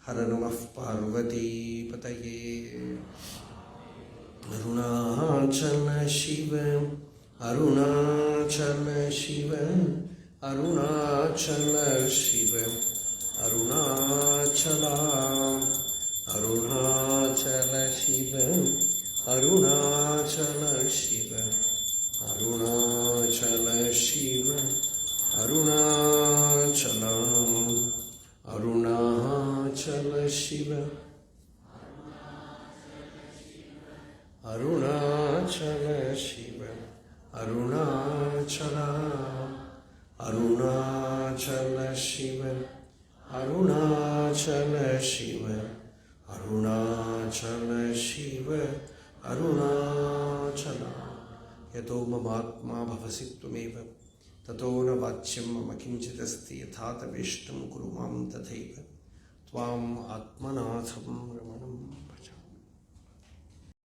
ஹர நம பார்வதி பதயே. அருணாச்சல சிவ அருணாச்சல சிவ அருணாச்சல சிவ அருணாச்சலா அருணாச்சல சிவ அருணாச்சல சிவ அருணாச்சல சிவ அருணாச்சலம் அருணாச்சல சிவ அருணாச்சல சிவ அருணாச்சலா அருணாச்சல சிவ அருணாச்சல சிவ அருணாச்சல சிவ அருணாச்சலா. யதோ மமாத்மா பவசி த்வமேவ ததோ ந வாச்யம் மம கிஞ்சிதஸ்தி யதா தவேஷ்டம் குரு மாம் ததைவ த்வாம் ஆத்மநாதம் ரமணம்.